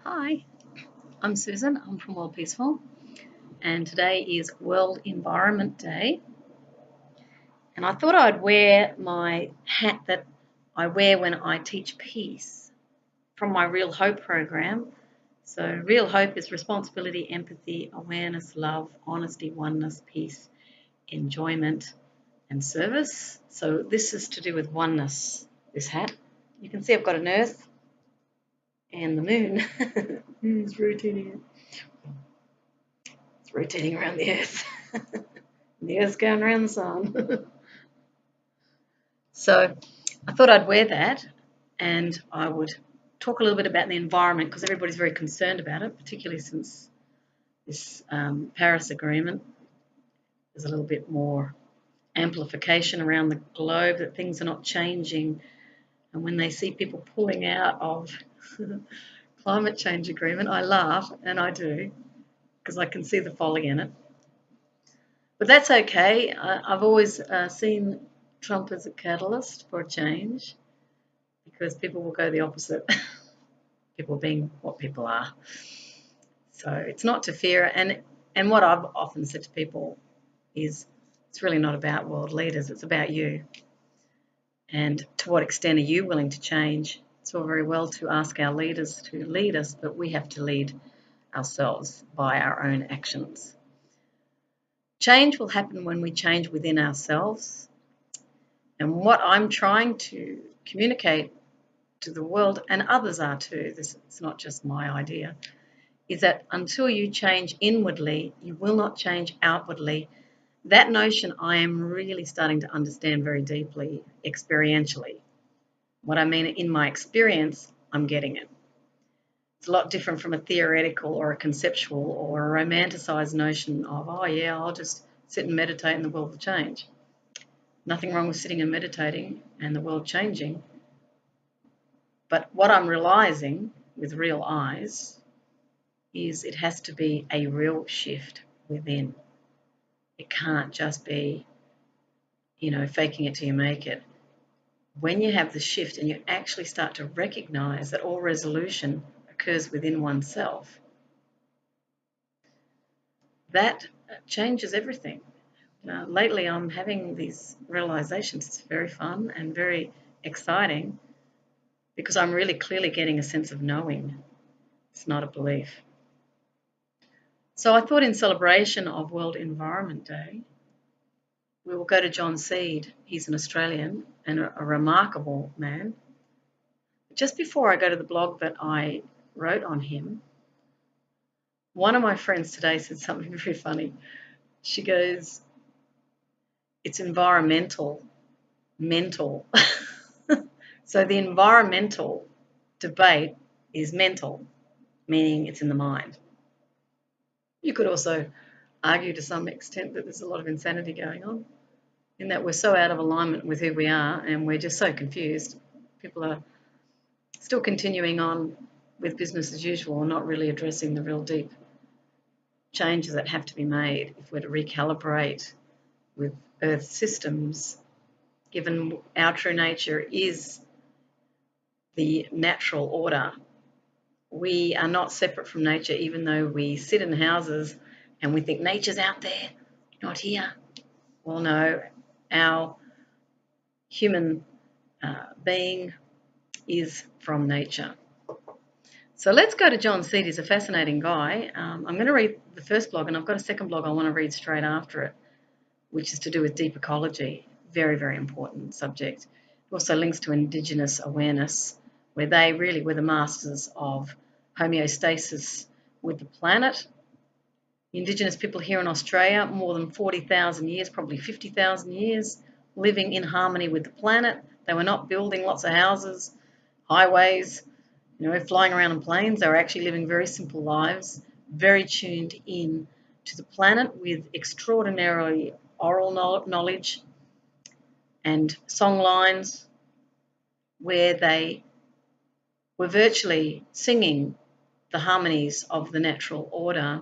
Hi, I'm Susan. I'm from Worldpeacefull, and today is World Environment Day. And I thought I'd wear my hat that I wear when I teach peace from my Real Hope program. So, Real Hope is responsibility, empathy, awareness, love, honesty, oneness, peace, enjoyment, and service. So, this is to do with oneness, this hat. You can see I've got an earth and the moon. It's rotating. It's rotating around the earth. The earth's going around the sun. So I thought I'd wear that and I would talk a little bit about the environment because everybody's very concerned about it, particularly since this Paris Agreement. There's a little bit more amplification around the globe that things are not changing. And when they see people pulling out of the climate change agreement, I laugh, and I do, because I can see the folly in it. But that's okay. I've always seen Trump as a catalyst for a change because people will go the opposite, people being what people are. So it's not to fear. And what I've often said to people is it's really not about world leaders, it's about you. And to what extent are you willing to change? It's all very well to ask our leaders to lead us, but we have to lead ourselves by our own actions. Change will happen when we change within ourselves. And what I'm trying to communicate to the world, and others are too, this it's not just my idea, is that until you change inwardly, you will not change outwardly. That notion I am really starting to understand very deeply, experientially. What I mean in my experience, I'm getting it. It's a lot different from a theoretical or a conceptual or a romanticized notion of, oh yeah, I'll just sit and meditate and the world will change. Nothing wrong with sitting and meditating and the world changing. But what I'm realizing with real eyes is it has to be a real shift within. It can't just be, faking it till you make it. When you have the shift and you actually start to recognize that all resolution occurs within oneself, that changes everything. Lately, I'm having these realizations. It's very fun and very exciting because I'm really clearly getting a sense of knowing. It's not a belief. So I thought in celebration of World Environment Day, we will go to John Seed. He's an Australian and a remarkable man. Just before I go to the blog that I wrote on him, one of my friends today said something very funny. She goes, it's environmental, mental. So the environmental debate is mental, meaning it's in the mind. You could also argue to some extent that there's a lot of insanity going on in that we're so out of alignment with who we are and we're just so confused. People are still continuing on with business as usual and not really addressing the real deep changes that have to be made if we're to recalibrate with Earth systems, given our true nature is the natural order. We are not separate from nature, even though we sit in houses and we think nature's out there, not here. Well, no, our human being is from nature. So let's go to John Seed. He's a fascinating guy. I'm going to read the first blog, and I've got a second blog I want to read straight after it, which is to do with deep ecology. Very, very important subject. It also links to Indigenous awareness, where they really were the masters of homeostasis with the planet. The Indigenous people here in Australia, more than 40,000 years, probably 50,000 years, living in harmony with the planet. They were not building lots of houses, highways, flying around in planes. They were actually living very simple lives, very tuned in to the planet with extraordinarily oral knowledge and song lines where they were virtually singing the harmonies of the natural order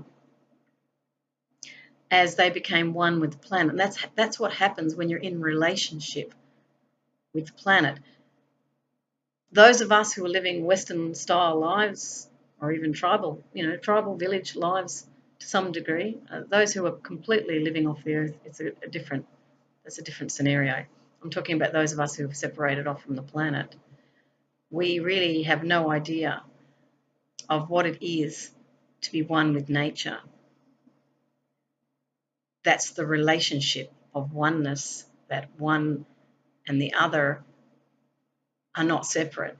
as they became one with the planet. And that's what happens when you're in relationship with the planet. Those of us who are living Western style lives or even tribal, tribal village lives to some degree. Those who are completely living off the earth, it's a different scenario. I'm talking about those of us who have separated off from the planet. We really have no idea of what it is to be one with nature. That's the relationship of oneness, that one and the other are not separate.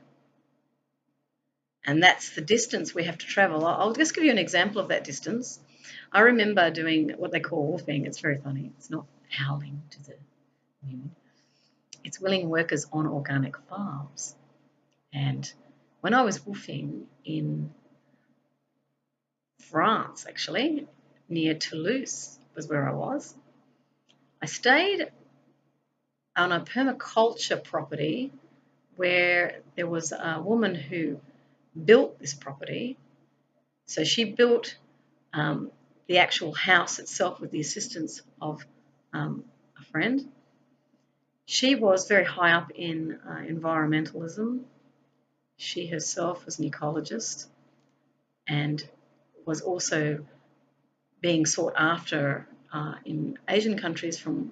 And that's the distance we have to travel. I'll just give you an example of that distance. I remember doing what they call woofing. It's very funny. It's not howling to the moon. It's willing workers on organic farms. And when I was woofing in France, actually, near Toulouse was where I was, I stayed on a permaculture property where there was a woman who built this property. So she built the actual house itself with the assistance of a friend. She was very high up in environmentalism. She herself was an ecologist and was also being sought after in Asian countries from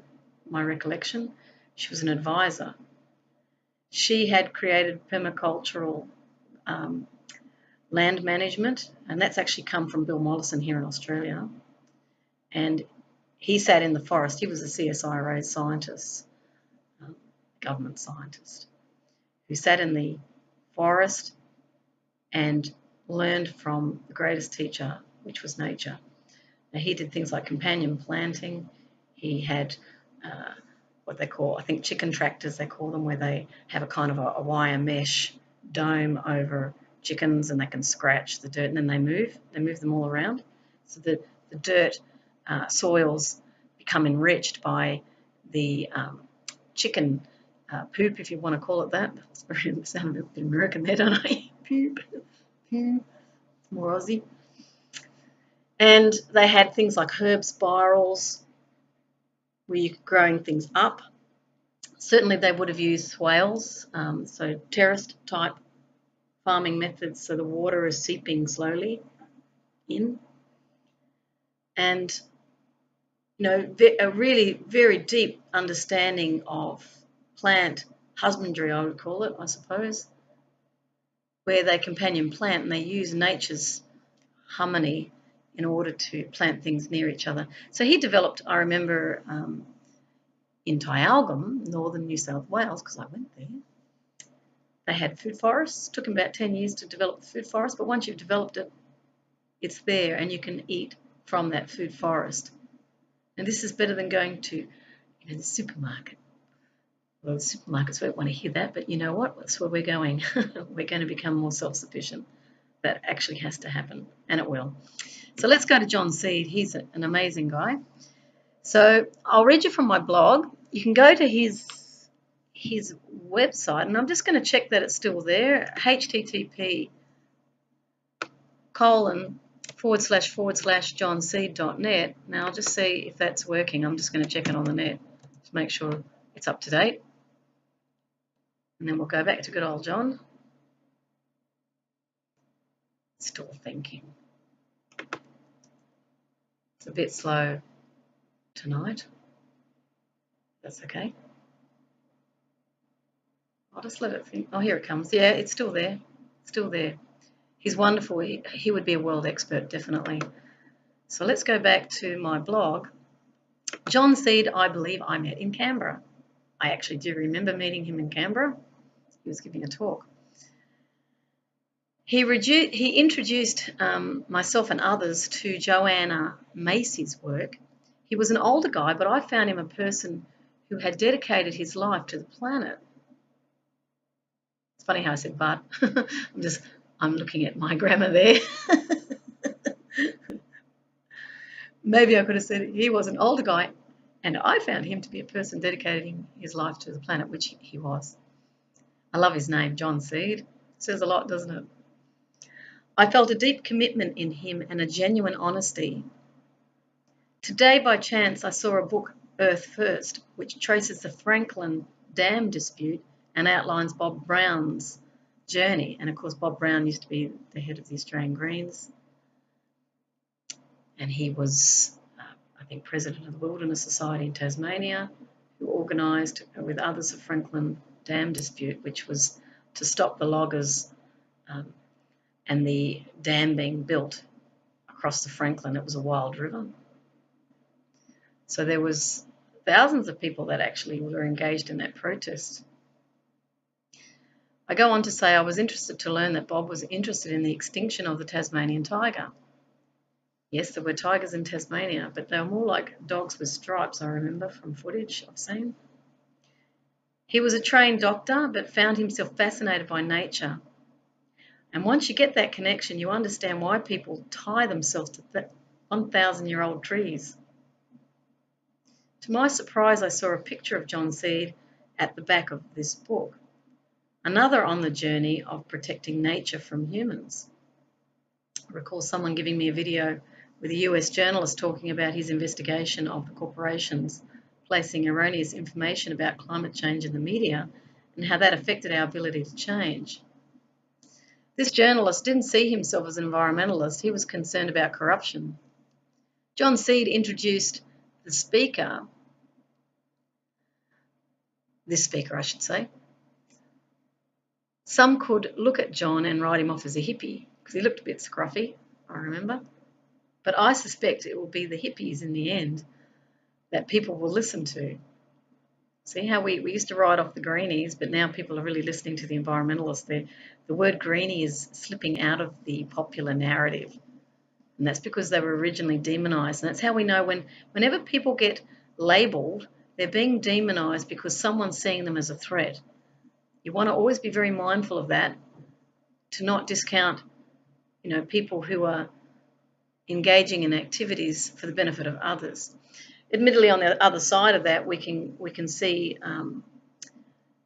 my recollection. She was an advisor. She had created permacultural land management, and that's actually come from Bill Mollison here in Australia. And he sat in the forest. He was a CSIRO scientist, government scientist, who sat in the forest and learned from the greatest teacher, which was nature. Now, he did things like companion planting. He had what they call, I think, chicken tractors, they call them, where they have a kind of a wire mesh dome over chickens, and they can scratch the dirt, and then they move them all around. So the dirt soils become enriched by the chicken poop, if you want to call it that. It sounded a bit American there, don't I? Poop. It's more Aussie. And they had things like herb spirals where you're growing things up. Certainly they would have used swales, so terraced type farming methods, so the water is seeping slowly in. And, a really very deep understanding of plant husbandry, I would call it, I suppose, where they companion plant and they use nature's harmony in order to plant things near each other. So he developed, I remember, in Tyalgum, northern New South Wales, because I went there, they had food forests. It took them about 10 years to develop the food forest, but once you've developed it, it's there and you can eat from that food forest. And this is better than going to the supermarket. Well, the supermarkets won't want to hear that, but you know what? That's where we're going. We're going to become more self-sufficient. That actually has to happen, and it will. So let's go to John Seed. He's an amazing guy. So I'll read you from my blog. You can go to his website, and I'm just going to check that it's still there. http://johnseed.net. Now I'll just see if that's working. I'm just going to check it on the net to make sure it's up to date. And then we'll go back to good old John. Still thinking. It's a bit slow tonight. That's okay. I'll just let it think. Oh, here it comes. Yeah, it's still there. Still there. He's wonderful. He would be a world expert, definitely. So let's go back to my blog. John Seed, I believe I met in Canberra. I actually do remember meeting him in Canberra. He was giving a talk. He introduced myself and others to Joanna Macy's work. He was an older guy, but I found him a person who had dedicated his life to the planet. It's funny how I said but. I'm looking at my grammar there. Maybe I could have said he was an older guy, and I found him to be a person dedicating his life to the planet, which he was. I love his name, John Seed. Says a lot, doesn't it? I felt a deep commitment in him and a genuine honesty. Today, by chance, I saw a book, Earth First, which traces the Franklin Dam dispute and outlines Bob Brown's journey. And of course, Bob Brown used to be the head of the Australian Greens, and he was, I think, president of the Wilderness Society in Tasmania, who organised with others the Franklin Dam dispute, which was to stop the loggers and the dam being built across the Franklin. It was a wild river. So there was thousands of people that actually were engaged in that protest. I go on to say I was interested to learn that Bob was interested in the extinction of the Tasmanian tiger. Yes, there were tigers in Tasmania, but they were more like dogs with stripes, I remember from footage I've seen. He was a trained doctor, but found himself fascinated by nature. And once you get that connection, you understand why people tie themselves to 1,000-year-old trees. To my surprise, I saw a picture of John Seed at the back of this book, another on the journey of protecting nature from humans. I recall someone giving me a video with a US journalist talking about his investigation of the corporations placing erroneous information about climate change in the media and how that affected our ability to change. This journalist didn't see himself as an environmentalist, he was concerned about corruption. John Seed introduced this speaker, I should say. Some could look at John and write him off as a hippie, because he looked a bit scruffy, I remember. But I suspect it will be the hippies in the end that people will listen to. See how we used to write off the greenies, but now people are really listening to the environmentalists. The word greenie is slipping out of the popular narrative. And that's because they were originally demonised. And that's how we know whenever people get labelled, they're being demonised because someone's seeing them as a threat. You want to always be very mindful of that, to not discount, people who are engaging in activities for the benefit of others. Admittedly, on the other side of that, we can see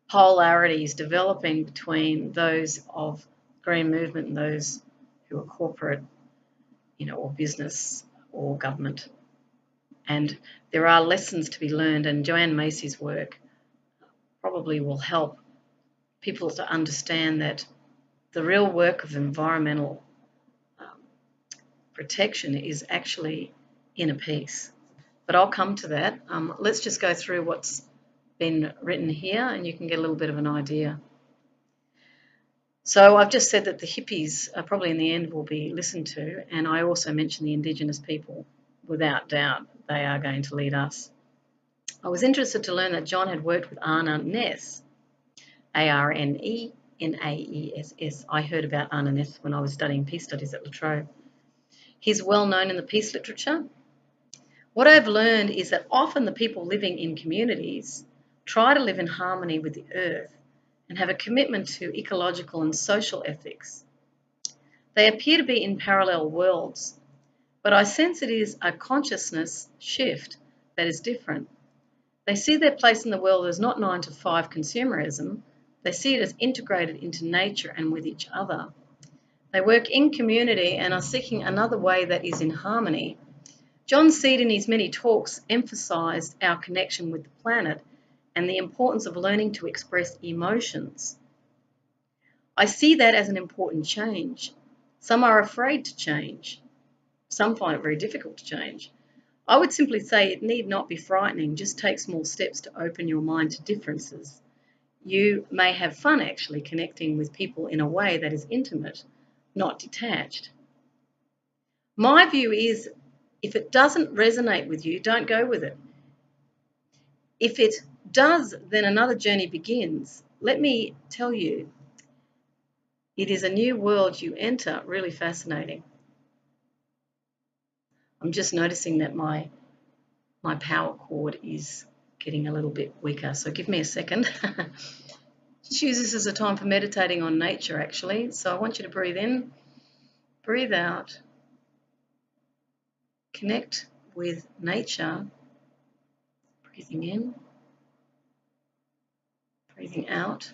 polarities developing between those of green movement and those who are corporate, or business or government. And there are lessons to be learned, and Joanne Macy's work probably will help people to understand that the real work of environmental protection is actually inner peace. But I'll come to that. Let's just go through what's been written here and you can get a little bit of an idea. So I've just said that the hippies probably in the end will be listened to, and I also mentioned the Indigenous people. Without doubt, they are going to lead us. I was interested to learn that John had worked with Oneness, A-R-N-E-N-A-E-S-S. I heard about Oneness when I was studying peace studies at La Trobe. He's well known in the peace literature. What I've learned is that often the people living in communities try to live in harmony with the earth and have a commitment to ecological and social ethics. They appear to be in parallel worlds, but I sense it is a consciousness shift that is different. They see their place in the world as not 9-to-5 consumerism. They see it as integrated into nature and with each other. They work in community and are seeking another way that is in harmony. John Seed in his many talks emphasised our connection with the planet and the importance of learning to express emotions. I see that as an important change. Some are afraid to change. Some find it very difficult to change. I would simply say it need not be frightening. Just take small steps to open your mind to differences. You may have fun actually connecting with people in a way that is intimate, not detached. My view is if it doesn't resonate with you, don't go with it. If it does, then another journey begins. Let me tell you, it is a new world you enter, really fascinating. I'm just noticing that my power cord is getting a little bit weaker, so give me a second. Just use this as a time for meditating on nature, actually. So I want you to breathe in, breathe out, connect with nature, breathing in, breathing out.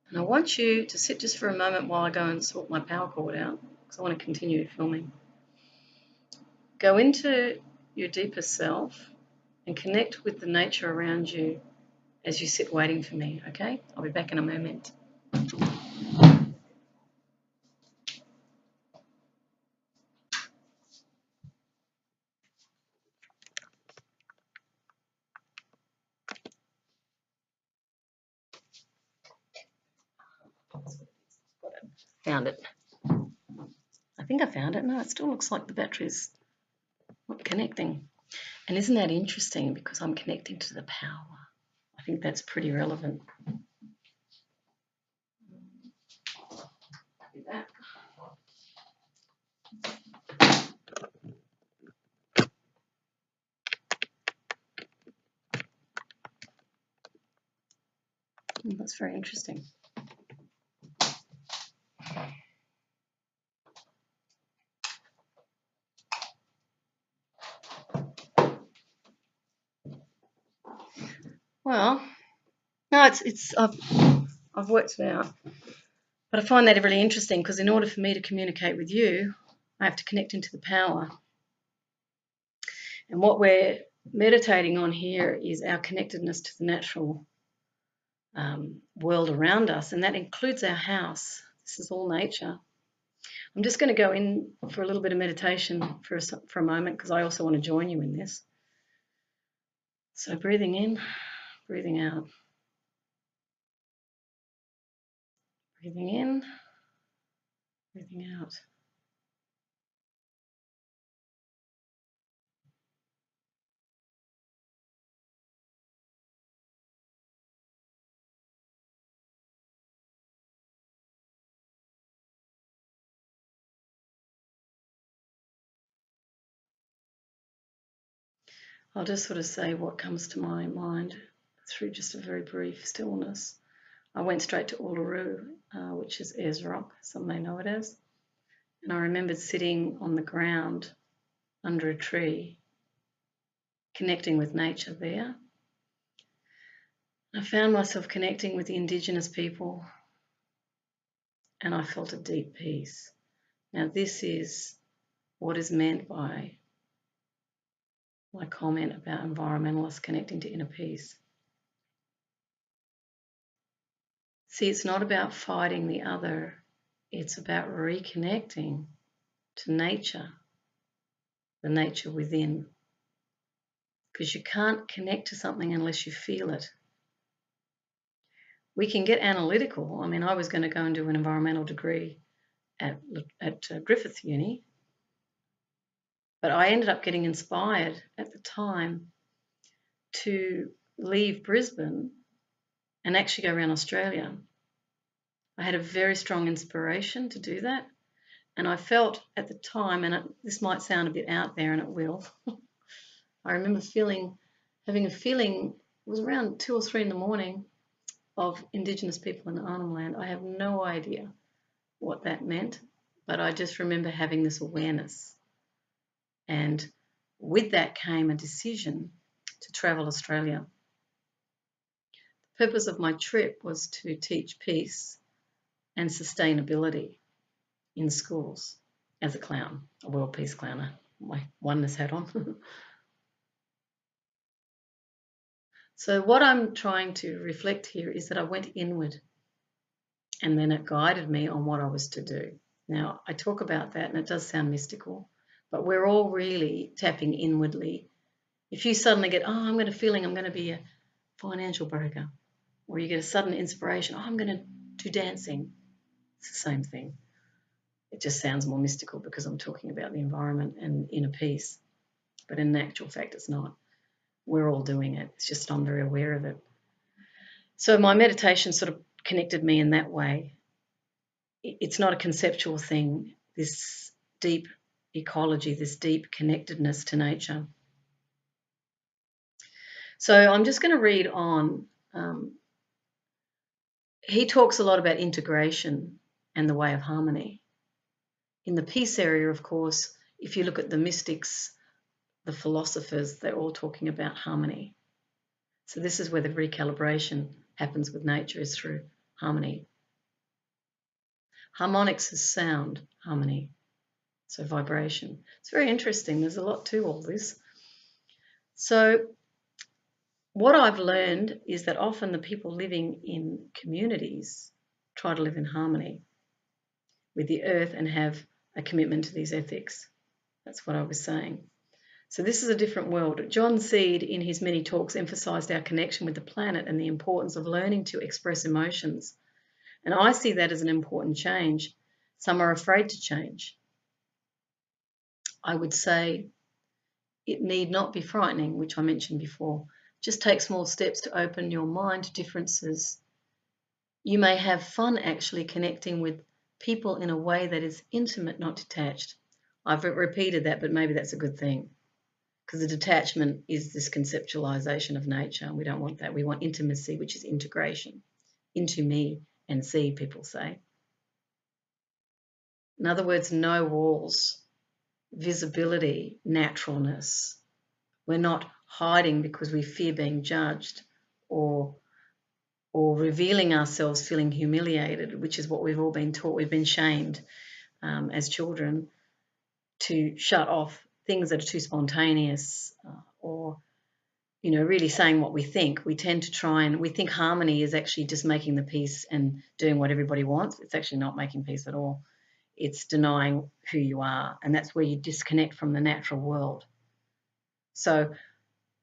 And I want you to sit just for a moment while I go and sort my power cord out, because I want to continue filming. Go into your deeper self and connect with the nature around you as you sit waiting for me, okay? I'll be back in a moment. Found it. I think I found it. No, it still looks like the battery's not connecting. And isn't that interesting? Because I'm connecting to the power. I think that's pretty relevant. That's very interesting. Well, no, I've worked it out. But I find that really interesting because in order for me to communicate with you, I have to connect into the power. And what we're meditating on here is our connectedness to the natural world around us, and that includes our house. This is all nature. I'm just going to go in for a little bit of meditation for a moment because I also want to join you in this. So breathing in, breathing out. Breathing in, breathing out. I'll just sort of say what comes to my mind through just a very brief stillness. I went straight to Uluru, which is Ayers Rock, some may know it as. And I remembered sitting on the ground under a tree, connecting with nature there. I found myself connecting with the Indigenous people, and I felt a deep peace. Now, this is what is meant by my comment about environmentalists connecting to inner peace. See, it's not about fighting the other, it's about reconnecting to nature, the nature within. Because you can't connect to something unless you feel it. We can get analytical. I mean, I was going to go and do an environmental degree at Griffith Uni, but I ended up getting inspired at the time to leave Brisbane and actually go around Australia. I had a very strong inspiration to do that, and I felt at the time, and this might sound a bit out there, and it will, I remember having a feeling, it was around 2 or 3 in the morning, of Indigenous people in Arnhem Land. I have no idea what that meant, but I just remember having this awareness. And with that came a decision to travel Australia. The purpose of my trip was to teach peace and sustainability in schools as a clown, a world peace clowner, my oneness hat on. So what I'm trying to reflect here is that I went inward and then it guided me on what I was to do. Now, I talk about that and it does sound mystical, but we're all really tapping inwardly. If you suddenly get, I'm going to be a financial broker, or you get a sudden inspiration, I'm going to do dancing, it's the same thing. It just sounds more mystical because I'm talking about the environment and inner peace, but in actual fact, it's not. We're all doing it. It's just I'm very aware of it. So my meditation sort of connected me in that way. It's not a conceptual thing, this deep ecology, this deep connectedness to nature. So I'm just going to read on. He talks a lot about integration and the way of harmony. In the peace area, of course, if you look at the mystics, the philosophers, they're all talking about harmony. So this is where the recalibration happens with nature, is through harmony. Harmonics is sound, harmony, so vibration. It's very interesting. There's a lot to all this. So what I've learned is that often the people living in communities try to live in harmony with the earth and have a commitment to these ethics. That's what I was saying. So this is a different world. John Seed, in his many talks, emphasised our connection with the planet and the importance of learning to express emotions. And I see that as an important change. Some are afraid to change. I would say it need not be frightening, which I mentioned before. Just take small steps to open your mind to differences. You may have fun actually connecting with people in a way that is intimate, not detached. I've repeated that, but maybe that's a good thing, because the detachment is this conceptualization of nature. We don't want that. We want intimacy, which is integration. Into me and see, people say. In other words, no walls, visibility, naturalness. We're not hiding because we fear being judged or revealing ourselves feeling humiliated, which is what we've all been taught. We've been shamed as children to shut off things that are too spontaneous or, you know, really saying what we think. We tend to try and we think harmony is actually just making the peace and doing what everybody wants. It's actually not making peace at all. It's denying who you are, and that's where you disconnect from the natural world. So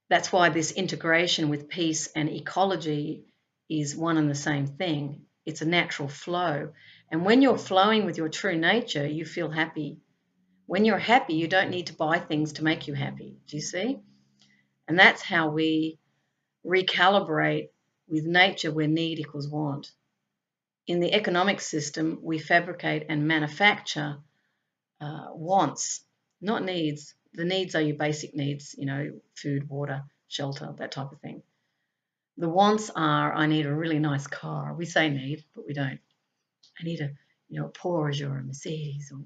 that's why this integration with peace and ecology is one and the same thing. It's a natural flow. And when you're flowing with your true nature, you feel happy. When you're happy, you don't need to buy things to make you happy. Do you see? And that's how we recalibrate with nature, where need equals want. In the economic system, we fabricate and manufacture wants, not needs. The needs are your basic needs, you know, food, water, shelter, that type of thing. The wants are, I need a really nice car. We say need, but we don't. I need a, you know, a Porsche or a Mercedes, or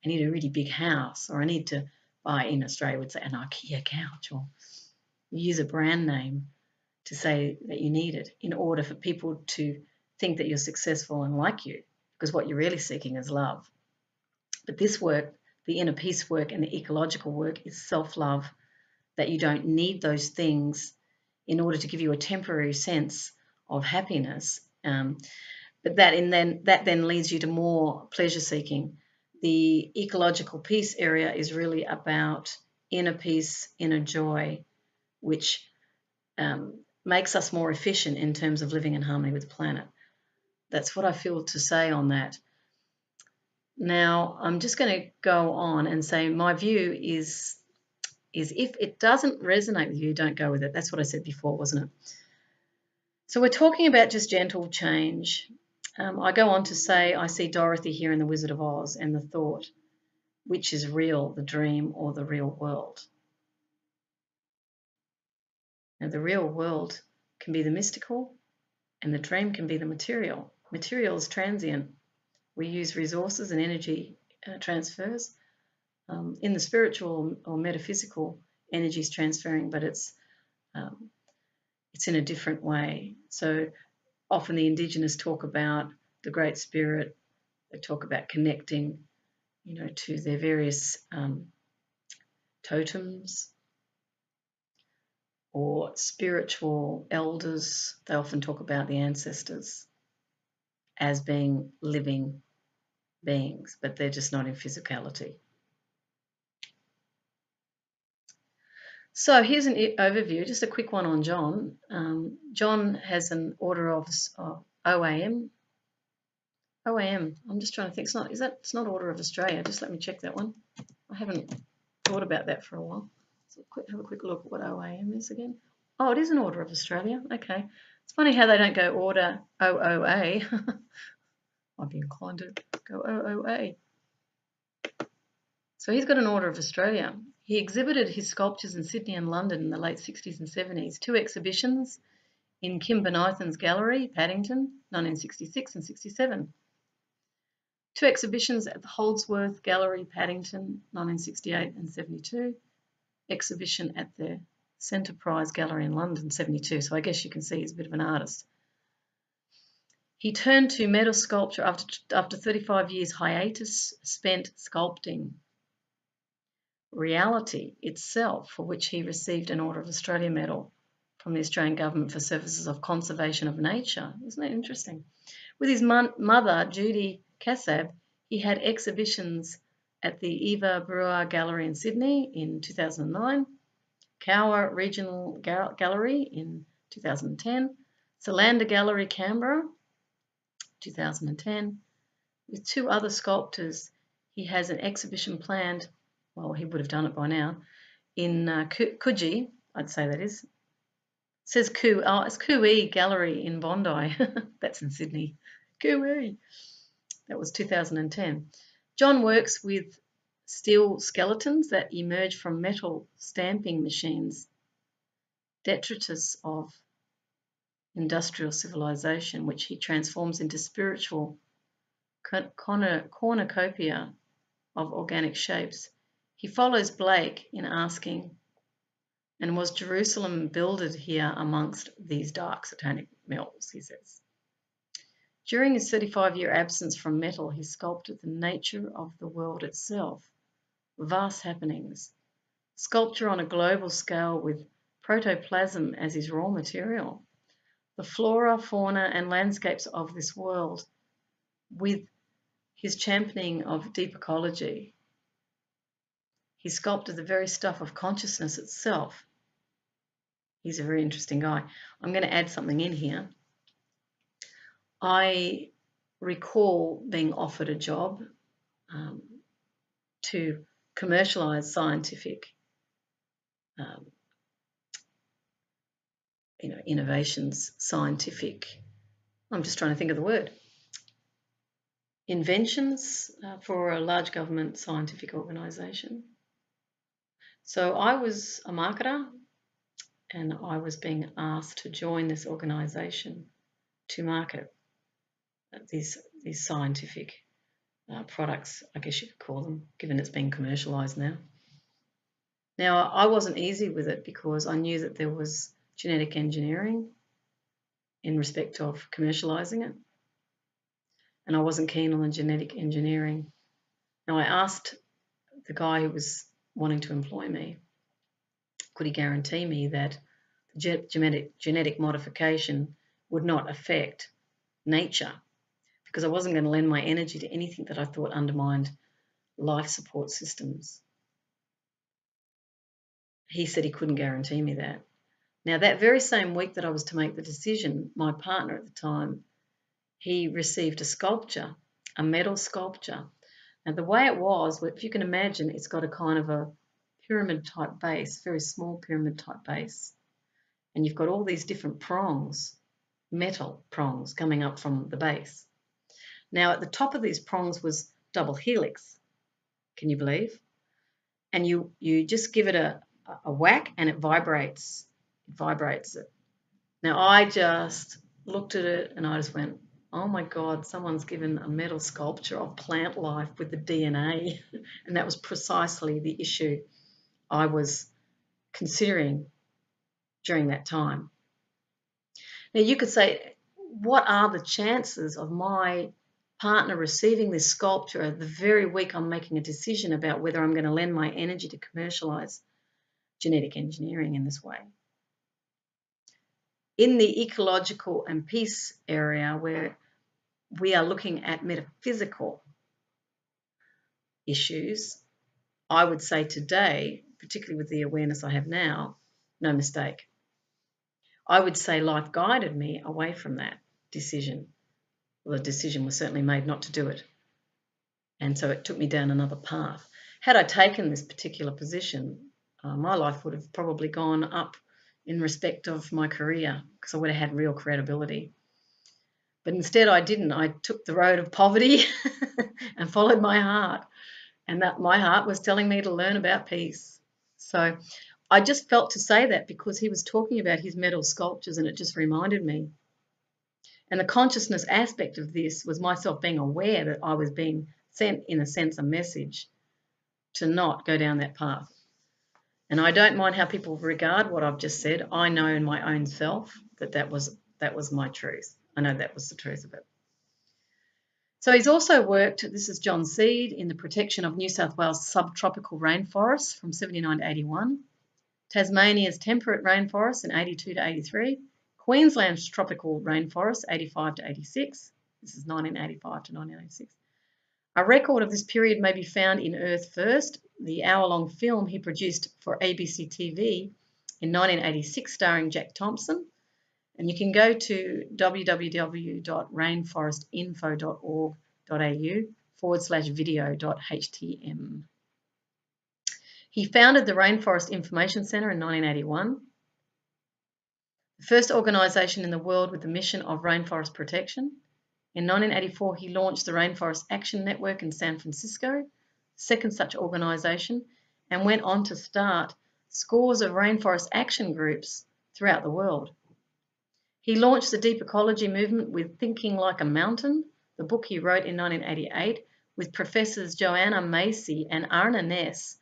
I need a really big house, or I need to buy, in Australia would say, an IKEA couch, or use a brand name to say that you need it in order for people to think that you're successful and like you, because what you're really seeking is love. But this work, the inner peace work and the ecological work, is self-love, that you don't need those things in order to give you a temporary sense of happiness. But that then leads you to more pleasure seeking. The ecological peace area is really about inner peace, inner joy, which makes us more efficient in terms of living in harmony with the planet. That's what I feel to say on that. Now, I'm just going to go on and say my view is if it doesn't resonate with you, don't go with it. That's what I said before, wasn't it? So we're talking about just gentle change. I go on to say I see Dorothy here in The Wizard of Oz and the thought, which is real, the dream or the real world? Now, the real world can be the mystical and the dream can be the material. Material is transient. We use resources and energy transfers. In the spiritual or metaphysical, energy is transferring, but it's in a different way. So often the Indigenous talk about the Great Spirit. They talk about connecting, you know, to their various totems or spiritual elders. They often talk about the ancestors as being living beings, but they're just not in physicality. So here's an overview, just a quick one on John. John has an order of OAM. OAM, I'm just trying to think, it's not Order of Australia, just let me check that one. I haven't thought about that for a while. So have a quick look at what OAM is again. Oh, it is an Order of Australia, okay. It's funny how they don't go Order OOA. I'd be inclined to go OOA. So he's got an Order of Australia. He exhibited his sculptures in Sydney and London in the late 60s and 70s. 2 exhibitions in Kim Bonythan's gallery, Paddington, 1966 and 67. 2 exhibitions at the Holdsworth Gallery, Paddington, 1968 and 72. Exhibition at the Centreprize Gallery in London, 72. So I guess you can see he's a bit of an artist. He turned to metal sculpture after 35 years hiatus spent sculpting. Reality itself, for which he received an Order of Australia medal from the Australian Government for Services of Conservation of Nature. Isn't that interesting? With his mother, Judy Kassab, he had exhibitions at the Eva Brewer Gallery in Sydney in 2009, Carew Regional Gallery in 2010, Solander Gallery, Canberra, 2010. With two other sculptors, he has an exhibition planned, well, he would have done it by now, in Coogee, I'd say that is. It says it's Carew Gallery in Bondi. That's in Sydney. Carew. That was 2010. John works with steel skeletons that emerge from metal stamping machines, detritus of industrial civilization, which he transforms into spiritual cornucopia of organic shapes. He follows Blake in asking, and was Jerusalem builded here amongst these dark satanic mills, he says. During his 35-year absence from metal, he sculpted the nature of the world itself, vast happenings, sculpture on a global scale with protoplasm as his raw material, the flora, fauna, and landscapes of this world, with his championing of deep ecology. He sculpted the very stuff of consciousness itself. He's a very interesting guy. I'm going to add something in here. I recall being offered a job to commercialise scientific innovations, I'm just trying to think of the word, inventions for a large government scientific organisation. So I was a marketer and I was being asked to join this organisation to market these scientific products, I guess you could call them, given it's being commercialised now. Now, I wasn't easy with it because I knew that there was genetic engineering in respect of commercialising it, and I wasn't keen on the genetic engineering. Now, I asked the guy who was wanting to employ me, could he guarantee me that genetic modification would not affect nature, because I wasn't going to lend my energy to anything that I thought undermined life support systems. He said he couldn't guarantee me that. Now, that very same week that I was to make the decision, my partner at the time, he received a sculpture, a metal sculpture. Now, the way it was, if you can imagine, it's got a kind of a pyramid-type base, very small pyramid-type base. And you've got all these different prongs, metal prongs, coming up from the base. Now, at the top of these prongs was double helix. Can you believe? And you just give it a whack and it vibrates. It vibrates it. Now, I just looked at it and I just went, oh my God, someone's given a metal sculpture of plant life with the DNA. And that was precisely the issue I was considering during that time. Now, you could say, what are the chances of my partner receiving this sculpture the very week I'm making a decision about whether I'm going to lend my energy to commercialise genetic engineering in this way? In the ecological and peace area, where we are looking at metaphysical issues, I would say today, particularly with the awareness I have now, no mistake. I would say life guided me away from that decision. Well, the decision was certainly made not to do it. And so it took me down another path. Had I taken this particular position, my life would have probably gone up in respect of my career, because I would have had real credibility. But instead I didn't. I took the road of poverty and followed my heart. And that my heart was telling me to learn about peace. So I just felt to say that because he was talking about his metal sculptures and it just reminded me. And the consciousness aspect of this was myself being aware that I was being sent, in a sense, a message to not go down that path. And I don't mind how people regard what I've just said. I know in my own self that that was my truth. I know that was the truth of it. So he's also worked, this is John Seed, in the protection of New South Wales subtropical rainforests from 79 to 81. Tasmania's temperate rainforest in 82 to 83. Queensland's tropical rainforest, 85 to 86. This is 1985 to 1986. A record of this period may be found in Earth First, the hour-long film he produced for ABC TV in 1986 starring Jack Thompson. And you can go to www.rainforestinfo.org.au/video.htm. He founded the Rainforest Information Centre in 1981, the first organisation in the world with the mission of rainforest protection. In 1984, he launched the Rainforest Action Network in San Francisco, second such organisation, and went on to start scores of rainforest action groups throughout the world. He launched the deep ecology movement with Thinking Like a Mountain, the book he wrote in 1988 with Professors Joanna Macy and Arne Ness,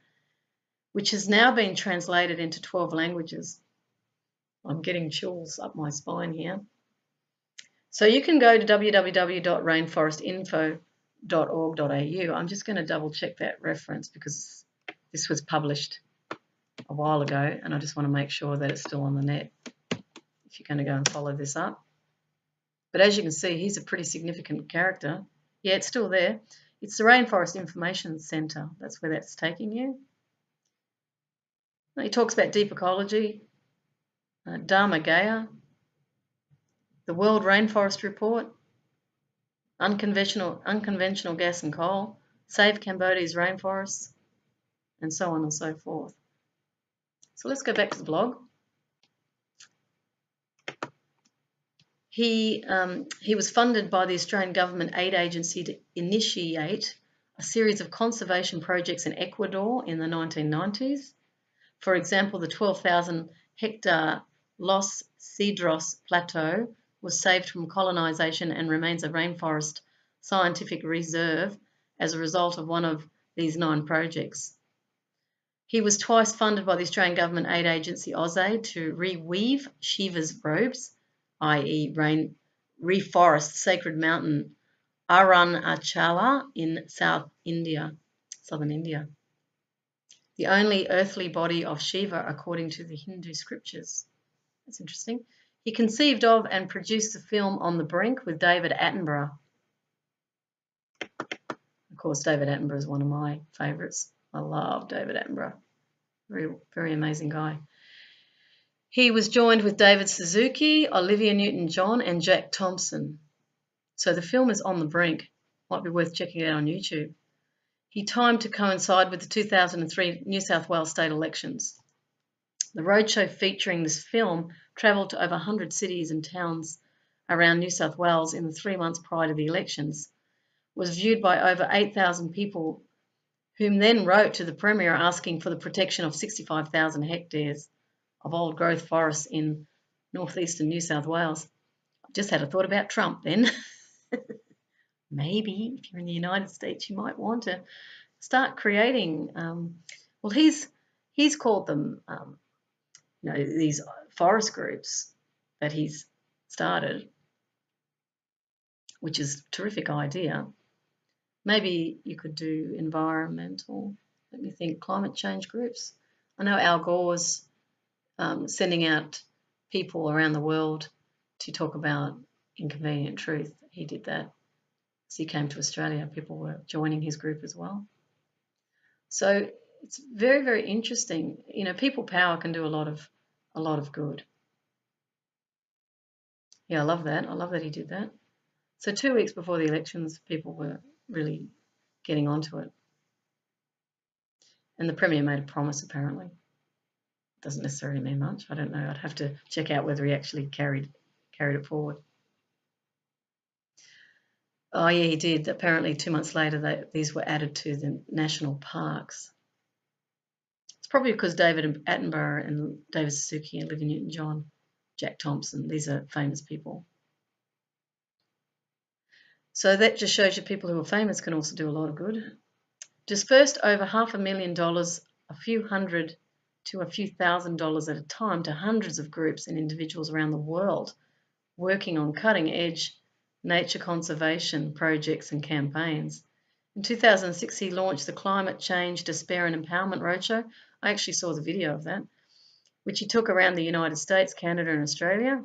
which has now been translated into 12 languages. I'm getting chills up my spine here. So you can go to www.rainforestinfo.org.au. I'm just going to double check that reference because this was published a while ago and I just want to make sure that it's still on the net if you're going to go and follow this up. But as you can see, he's a pretty significant character. Yeah, it's still there. It's the Rainforest Information Centre. That's where that's taking you. He talks about deep ecology, Dharma Gaya, the World Rainforest Report, unconventional gas and coal, save Cambodia's rainforests, and so on and so forth. So let's go back to the blog. He was funded by the Australian Government Aid Agency to initiate a series of conservation projects in Ecuador in the 1990s. For example, the 12,000 hectare Los Cedros Plateau was saved from colonisation and remains a rainforest scientific reserve as a result of one of these 9 projects. He was twice funded by the Australian Government Aid Agency AusAid to reweave Shiva's robes, i.e. reforest sacred mountain Arunachala in southern India. The only earthly body of Shiva according to the Hindu scriptures. That's interesting. He conceived of and produced the film On the Brink with David Attenborough. Of course, David Attenborough is one of my favourites. I love David Attenborough. Very, very amazing guy. He was joined with David Suzuki, Olivia Newton-John, and Jack Thompson. So the film is On the Brink. Might be worth checking it out on YouTube. He timed to coincide with the 2003 New South Wales state elections. The roadshow featuring this film travelled to over 100 cities and towns around New South Wales in the 3 months prior to the elections, was viewed by over 8,000 people, whom then wrote to the Premier asking for the protection of 65,000 hectares of old growth forests in northeastern New South Wales. I just had a thought about Trump then. Maybe if you're in the United States, you might want to start creating. Well, he's called them, these forest groups that he's started, which is a terrific idea. Maybe you could do environmental. Let me think. Climate change groups. I know Al Gore's sending out people around the world to talk about inconvenient truth. He did that. As he came to Australia, people were joining his group as well. So it's very, very interesting. People power can do a lot of good. Yeah, I love that. I love that he did that. So 2 weeks before the elections, people were really getting onto it. And the Premier made a promise, apparently. Doesn't necessarily mean much. I don't know. I'd have to check out whether he actually carried it forward. Oh, yeah, he did. Apparently 2 months later, these were added to the national parks. It's probably because David Attenborough and David Suzuki and Olivia Newton-John, Jack Thompson, these are famous people. So that just shows you people who are famous can also do a lot of good. Dispersed over $500,000, a few hundred to a few $1,000s at a time to hundreds of groups and individuals around the world working on cutting-edge nature conservation projects and campaigns. In 2006, he launched the Climate Change, Despair and Empowerment Roadshow. I actually saw the video of that. which he took around the United States, Canada and Australia.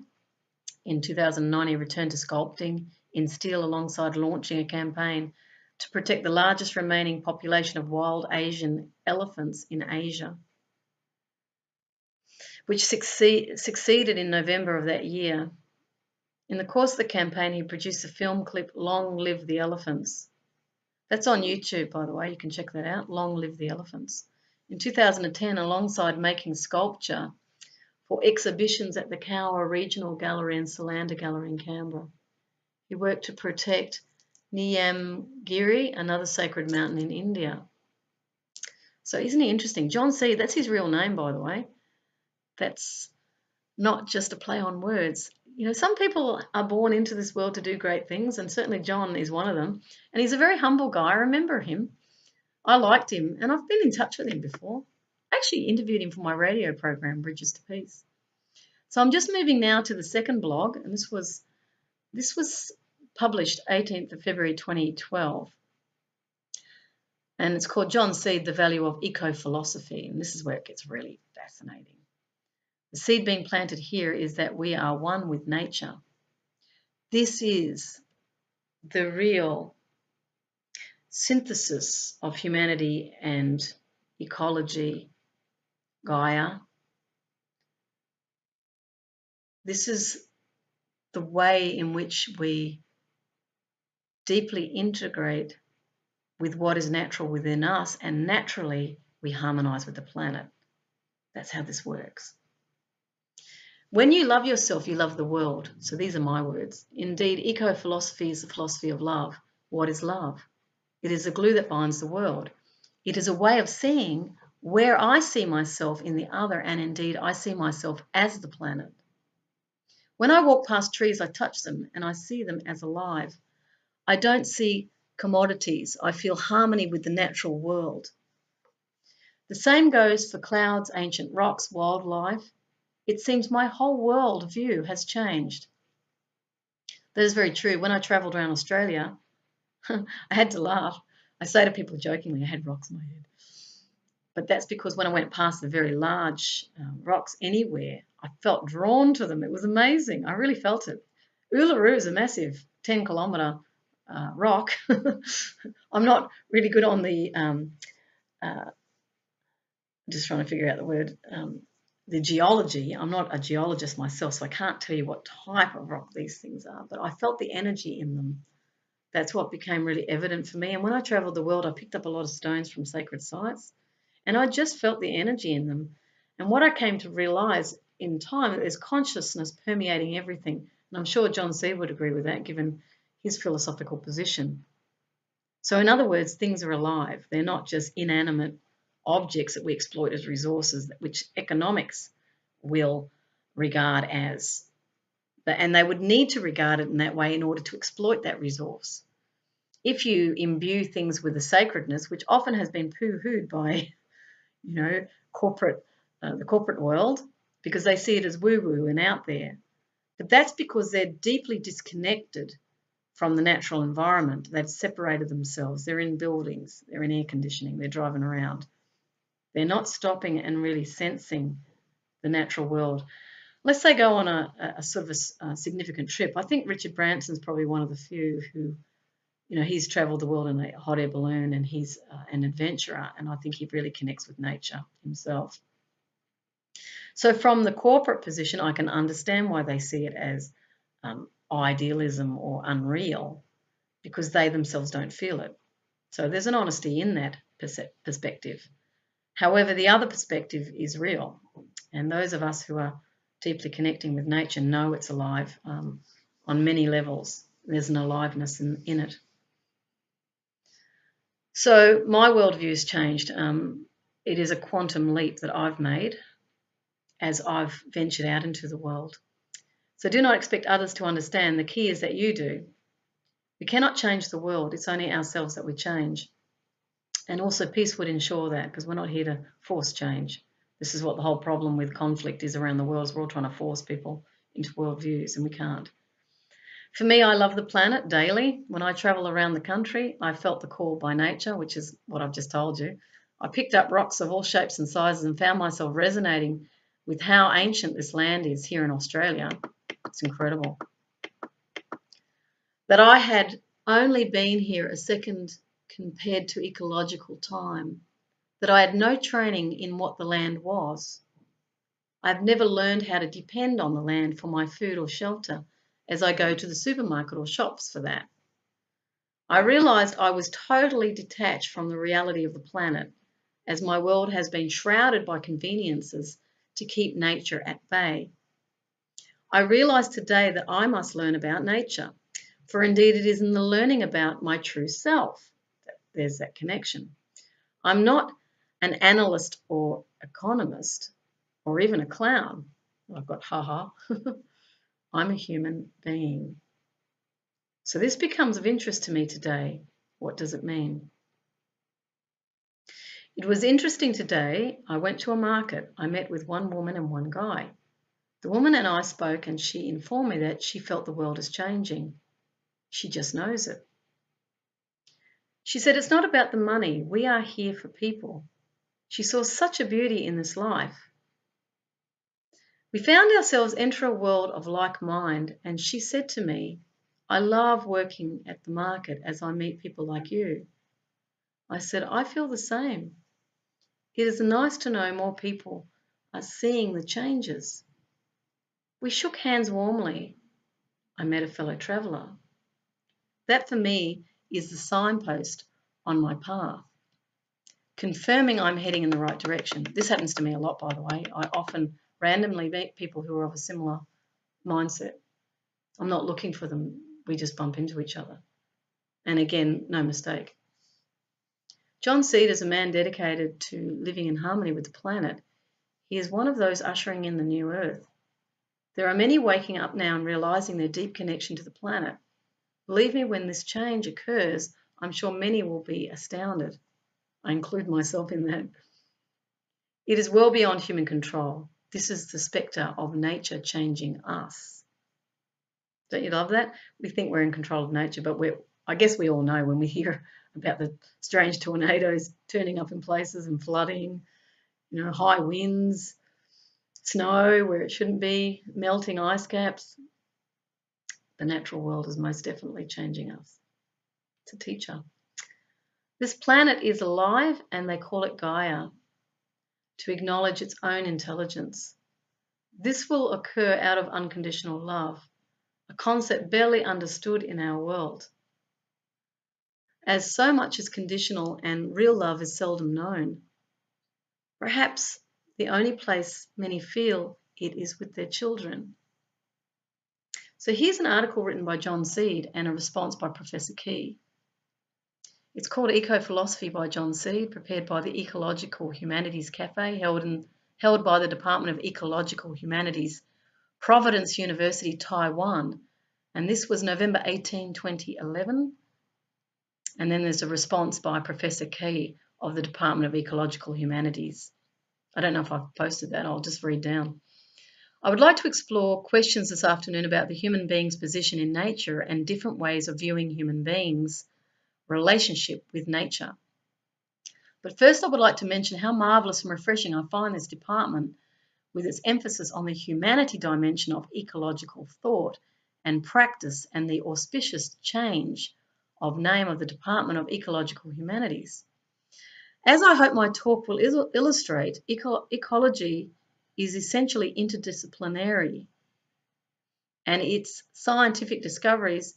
In 2009, he returned to sculpting in steel alongside launching a campaign to protect the largest remaining population of wild Asian elephants in Asia, which succeeded in November of that year. In the course of the campaign, he produced a film clip, Long Live the Elephants. That's on YouTube, by the way. You can check that out, Long Live the Elephants. In 2010, alongside making sculpture for exhibitions at the Carew Regional Gallery and Solander Gallery in Canberra, he worked to protect Niyamgiri, another sacred mountain in India. So isn't he interesting? John C., that's his real name, by the way. That's not just a play on words. You know, some people are born into this world to do great things, and certainly John is one of them. And he's a very humble guy. I remember him. I liked him, and I've been in touch with him before. I actually interviewed him for my radio program, Bridges to Peace. So I'm just moving now to the second blog, and this was published 18th of February 2012. And it's called John Seed, The Value of Eco-Philosophy. And this is where it gets really fascinating. The seed being planted here is that we are one with nature. This is the real synthesis of humanity and ecology, Gaia. This is the way in which we deeply integrate with what is natural within us, and naturally we harmonize with the planet. That's how this works. When you love yourself, you love the world. So these are my words. Indeed, eco-philosophy is the philosophy of love. What is love? It is a glue that binds the world. It is a way of seeing where I see myself in the other, and indeed I see myself as the planet. When I walk past trees, I touch them and I see them as alive. I don't see commodities. I feel harmony with the natural world. The same goes for clouds, ancient rocks, wildlife. It seems my whole world view has changed. That is very true. When I travelled around Australia, I had to laugh. I say to people jokingly, I had rocks in my head. But that's because when I went past the very large rocks anywhere, I felt drawn to them. It was amazing. I really felt it. Uluru is a massive 10-kilometre rock. I'm not really good on the, just trying to figure out the word, the geology. I'm not a geologist myself, so I can't tell you what type of rock these things are, but I felt the energy in them. That's what became really evident for me. And when I travelled the world, I picked up a lot of stones from sacred sites, and I just felt the energy in them. And what I came to realise in time, that there's consciousness permeating everything. And I'm sure John C. would agree with that, given his philosophical position. So in other words, things are alive. They're not just inanimate objects that we exploit as resources, which economics will regard as, and they would need to regard it in that way in order to exploit that resource. If you imbue things with a sacredness, which often has been poo-hooed by, you know, the corporate world, because they see it as woo-woo and out there. But that's because they're deeply disconnected from the natural environment. They've separated themselves. They're in buildings, they're in air conditioning, they're driving around. They're not stopping and really sensing the natural world. Let's say go on a sort of a significant trip. I think Richard Branson's probably one of the few who, you know, he's travelled the world in a hot air balloon, and he's an adventurer, and I think he really connects with nature himself. So from the corporate position, I can understand why they see it as idealism or unreal, because they themselves don't feel it. So there's an honesty in that perspective. However, the other perspective is real, and those of us who are deeply connecting with nature know it's alive on many levels. There's an aliveness in it. So my worldview has changed. It is a quantum leap that I've made as I've ventured out into the world. So do not expect others to understand. The key is that you do. We cannot change the world. It's only ourselves that we change. And also peace would ensure that, because we're not here to force change. This is what the whole problem with conflict is around the world, is we're all trying to force people into worldviews, and we can't. For me, I love the planet daily. When I travel around the country, I felt the call by nature, which is what I've just told you. I picked up rocks of all shapes and sizes and found myself resonating with how ancient this land is here in Australia. It's incredible. That I had only been here a second compared to ecological time, that I had no training in what the land was. I've never learned how to depend on the land for my food or shelter as I go to the supermarket or shops for that. I realised I was totally detached from the reality of the planet, as my world has been shrouded by conveniences to keep nature at bay. I realise today that I must learn about nature, for indeed it is in the learning about my true self that there's that connection. I'm not an analyst or economist or even a clown. I've got ha-ha. I'm a human being. So this becomes of interest to me today. What does it mean? It was interesting today. I went to a market. I met with one woman and one guy. The woman and I spoke, and she informed me that she felt the world is changing. She just knows it. She said, it's not about the money. We are here for people. She saw such a beauty in this life. We found ourselves enter a world of like mind, and she said to me, I love working at the market as I meet people like you. I said, I feel the same. It is nice to know more people are seeing the changes. We shook hands warmly. I met a fellow traveller. That for me is the signpost on my path, confirming I'm heading in the right direction. This happens to me a lot, by the way. I often randomly meet people who are of a similar mindset. I'm not looking for them. We just bump into each other. And again, no mistake. John Seed is a man dedicated to living in harmony with the planet. He is one of those ushering in the new earth. There are many waking up now and realising their deep connection to the planet. Believe me, when this change occurs, I'm sure many will be astounded. I include myself in that. It is well beyond human control. This is the spectre of nature changing us. Don't you love that? We think we're in control of nature, but I guess we all know when we hear about the strange tornadoes turning up in places and flooding, high winds, snow where it shouldn't be, melting ice caps. The natural world is most definitely changing us. It's a teacher. This planet is alive, and they call it Gaia, to acknowledge its own intelligence. This will occur out of unconditional love, a concept barely understood in our world, as so much is conditional and real love is seldom known. Perhaps the only place many feel it is with their children. So here's an article written by John Seed and a response by Professor Key. It's called Eco-Philosophy by John Seed, prepared by the Ecological Humanities Cafe, held by the Department of Ecological Humanities, Providence University, Taiwan. And this was November 18, 2011. And then there's a response by Professor Key of the Department of Ecological Humanities. I don't know if I've posted that. I'll just read down. I would like to explore questions this afternoon about the human being's position in nature and different ways of viewing human beings' relationship with nature. But first I would like to mention how marvellous and refreshing I find this department with its emphasis on the humanity dimension of ecological thought and practice and the auspicious change of name of the Department of Ecological Humanities. As I hope my talk will illustrate, ecology is essentially interdisciplinary, and its scientific discoveries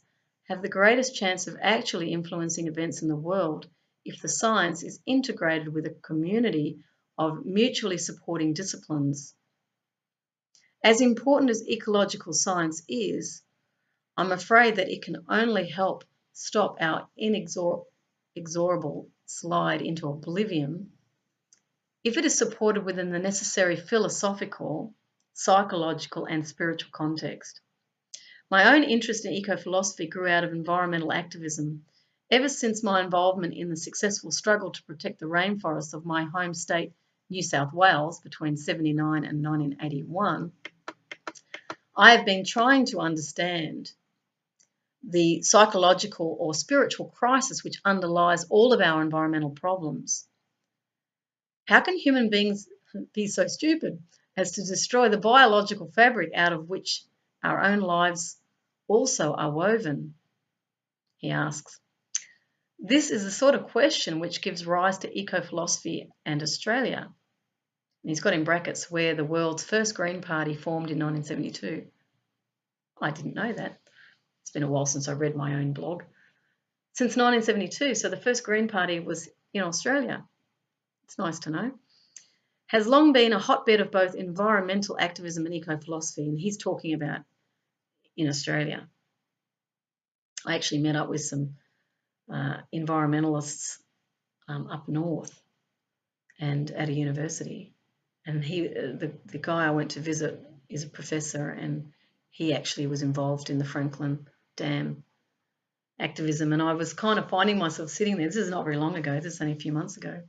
have the greatest chance of actually influencing events in the world if the science is integrated with a community of mutually supporting disciplines. As important as ecological science is, I'm afraid that it can only help stop our inexorable slide into oblivion if it is supported within the necessary philosophical, psychological, and spiritual context. My own interest in eco-philosophy grew out of environmental activism. Ever since my involvement in the successful struggle to protect the rainforests of my home state, New South Wales, between 1979 and 1981, I have been trying to understand the psychological or spiritual crisis which underlies all of our environmental problems. How can human beings be so stupid as to destroy the biological fabric out of which our own lives also are woven? He asks. This is the sort of question which gives rise to eco-philosophy and Australia. And he's got in brackets where the world's first Green Party formed in 1972. I didn't know that. It's been a while since I read my own blog. Since 1972, so the first Green Party was in Australia. It's nice to know. Has long been a hotbed of both environmental activism and eco-philosophy, and he's talking about in Australia. I actually met up with some environmentalists up north and at a university, and the guy I went to visit is a professor, and he actually was involved in the Franklin Dam activism, and I was kind of finding myself sitting there. This is not very long ago, this is only a few months ago.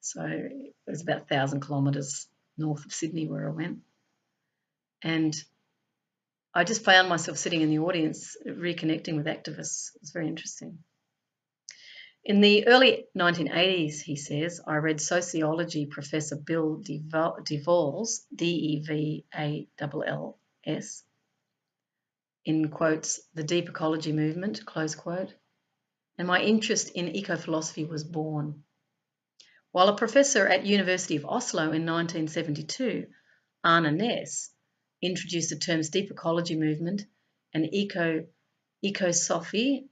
So it was about 1,000 kilometres north of Sydney where I went. And I just found myself sitting in the audience reconnecting with activists. It was very interesting. In the early 1980s, he says, I read sociology professor Bill DeValls, D-E-V-A-L-L-S, in quotes, the deep ecology movement, close quote, and my interest in eco-philosophy was born. While a professor at University of Oslo in 1972, Oneness, introduced the terms deep ecology movement and ecosophy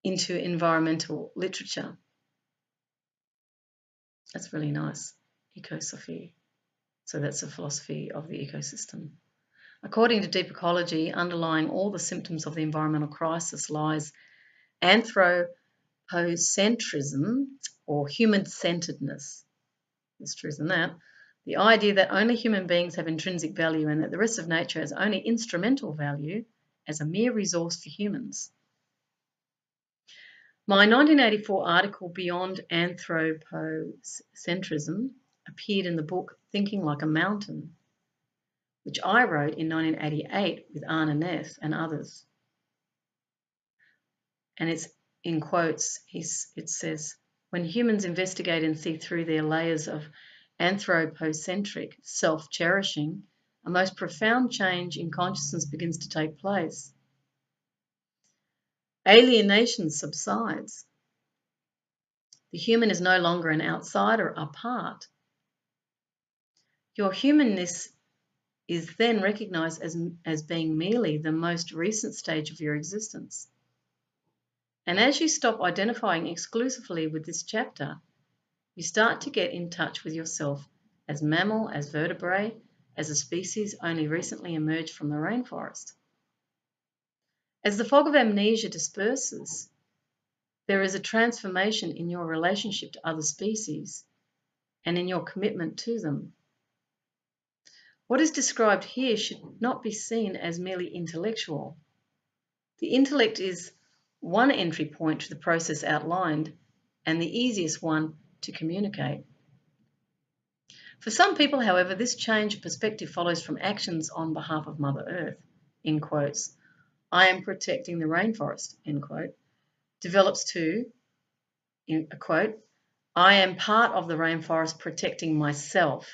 into environmental literature. That's really nice, ecosophy. So that's a philosophy of the ecosystem. According to deep ecology, underlying all the symptoms of the environmental crisis lies anthropocentrism, or human-centeredness. There's truth in that. The idea that only human beings have intrinsic value and that the rest of nature has only instrumental value as a mere resource for humans. My 1984 article, Beyond Anthropocentrism, appeared in the book Thinking Like a Mountain, which I wrote in 1988 with Anna Ness and others. And it's in quotes, it says, when humans investigate and see through their layers of anthropocentric self-cherishing, a most profound change in consciousness begins to take place. Alienation subsides. The human is no longer an outsider apart. Your humanness is then recognized as being merely the most recent stage of your existence. And as you stop identifying exclusively with this chapter, you start to get in touch with yourself as mammal, as vertebrate, as a species only recently emerged from the rainforest. As the fog of amnesia disperses, there is a transformation in your relationship to other species and in your commitment to them. What is described here should not be seen as merely intellectual. The intellect is one entry point to the process outlined and the easiest one to communicate. For some people, however, this change of perspective follows from actions on behalf of Mother Earth, in quotes, I am protecting the rainforest, end quote, develops to, in a quote, I am part of the rainforest protecting myself.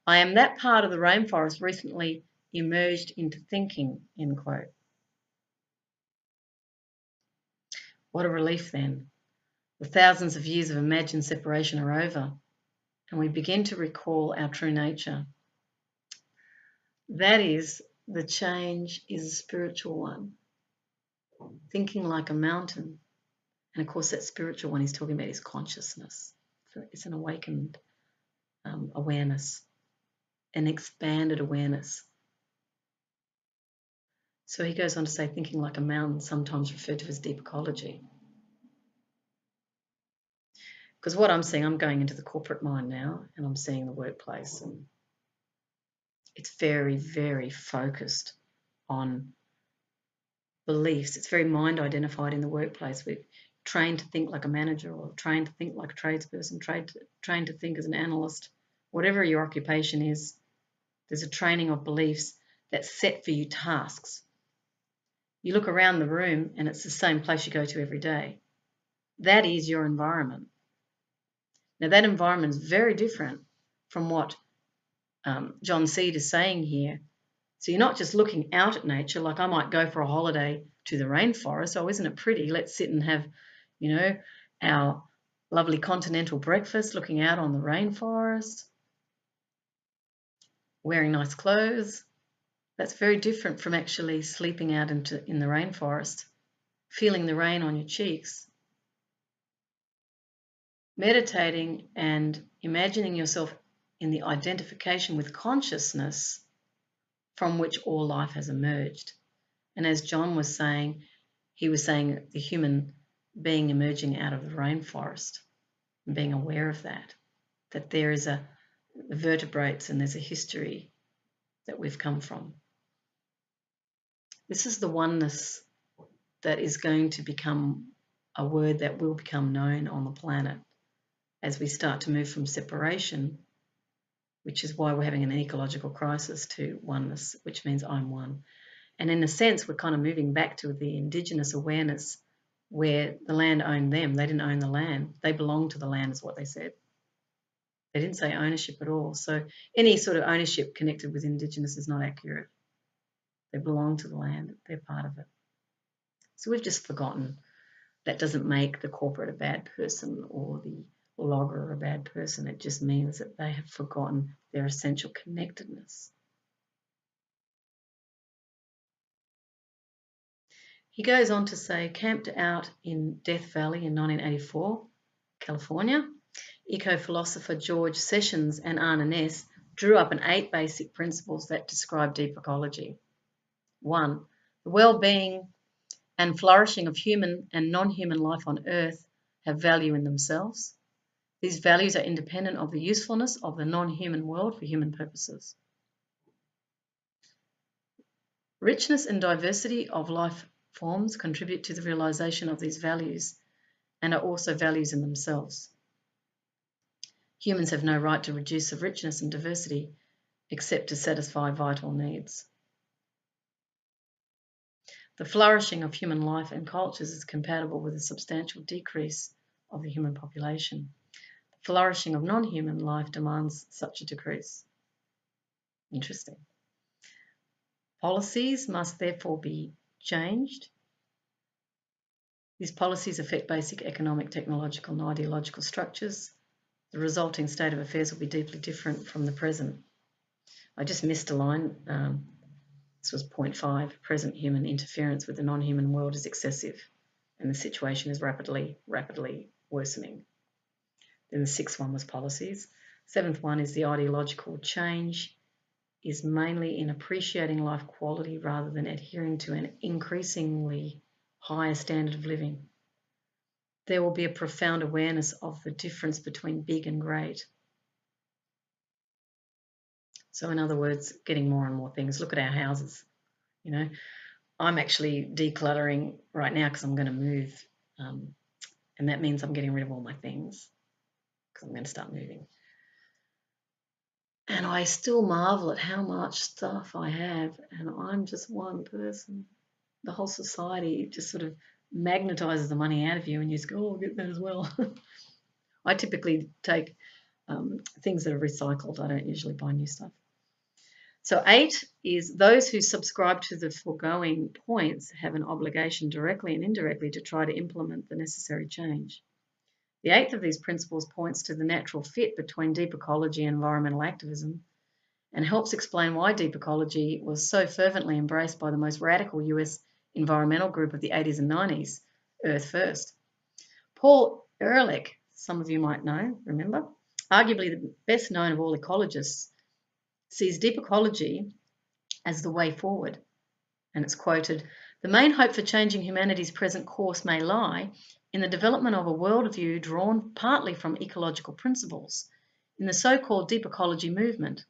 I am that part of the rainforest recently emerged into thinking, end quote. What a relief then. The thousands of years of imagined separation are over, and we begin to recall our true nature. That is, the change is a spiritual one. Thinking like a mountain. And of course, that spiritual one he's talking about is consciousness. So it's an awakened awareness, an expanded awareness. So he goes on to say, thinking like a mountain, sometimes referred to as deep ecology. Because what I'm seeing, I'm going into the corporate mind now, and I'm seeing the workplace, and it's very, very focused on beliefs. It's very mind identified in the workplace. We're trained to think like a manager, or trained to think like a tradesperson, trained to think as an analyst. Whatever your occupation is, there's a training of beliefs that set for you tasks. You look around the room and it's the same place you go to every day. That is your environment. Now, that environment is very different from what John Seed is saying here. So you're not just looking out at nature, like I might go for a holiday to the rainforest. Oh, isn't it pretty? Let's sit and have, our lovely continental breakfast looking out on the rainforest, wearing nice clothes. That's very different from actually sleeping out in the rainforest, feeling the rain on your cheeks, meditating and imagining yourself in the identification with consciousness from which all life has emerged. And as John was saying, he was saying the human being emerging out of the rainforest and being aware of that there is the vertebrates and there's a history that we've come from. This is the oneness that is going to become a word that will become known on the planet as we start to move from separation, which is why we're having an ecological crisis, to oneness, which means I'm one. And in a sense, we're kind of moving back to the indigenous awareness where the land owned them. They didn't own the land. They belonged to the land is what they said. They didn't say ownership at all. So any sort of ownership connected with indigenous is not accurate. They belong to the land. They're part of it. So we've just forgotten. That doesn't make the corporate a bad person or the logger a bad person. It just means that they have forgotten their essential connectedness. He goes on to say, camped out in Death Valley in 1984, California, eco-philosopher George Sessions and Oneness drew up 8 basic principles that describe deep ecology. 1. The well-being and flourishing of human and non-human life on Earth have value in themselves. These values are independent of the usefulness of the non-human world for human purposes. Richness and diversity of life forms contribute to the realization of these values and are also values in themselves. Humans have no right to reduce the richness and diversity except to satisfy vital needs. The flourishing of human life and cultures is compatible with a substantial decrease of the human population. The flourishing of non-human life demands such a decrease. Interesting. Policies must therefore be changed. These policies affect basic economic, technological, and ideological structures. The resulting state of affairs will be deeply different from the present. I just missed a line. This was point 5. Present human interference with the non-human world is excessive, and the situation is rapidly worsening. Then the 6th one was policies. 7th one is the ideological change is mainly in appreciating life quality rather than adhering to an increasingly higher standard of living. There will be a profound awareness of the difference between big and great. So in other words, getting more and more things. Look at our houses. I'm actually decluttering right now because I'm going to move. And that means I'm getting rid of all my things because I'm going to start moving. And I still marvel at how much stuff I have, and I'm just one person. The whole society just sort of magnetizes the money out of you, and you just go, oh, I'll get that as well. I typically take things that are recycled. I don't usually buy new stuff. So 8 is those who subscribe to the foregoing points have an obligation directly and indirectly to try to implement the necessary change. The 8th of these principles points to the natural fit between deep ecology and environmental activism and helps explain why deep ecology was so fervently embraced by the most radical US environmental group of the 80s and 90s, Earth First. Paul Ehrlich, some of you might know, remember, arguably the best known of all ecologists, sees deep ecology as the way forward. And it's quoted, "The main hope for changing humanity's present course may lie in the development of a worldview drawn partly from ecological principles, in the so-called deep ecology movement.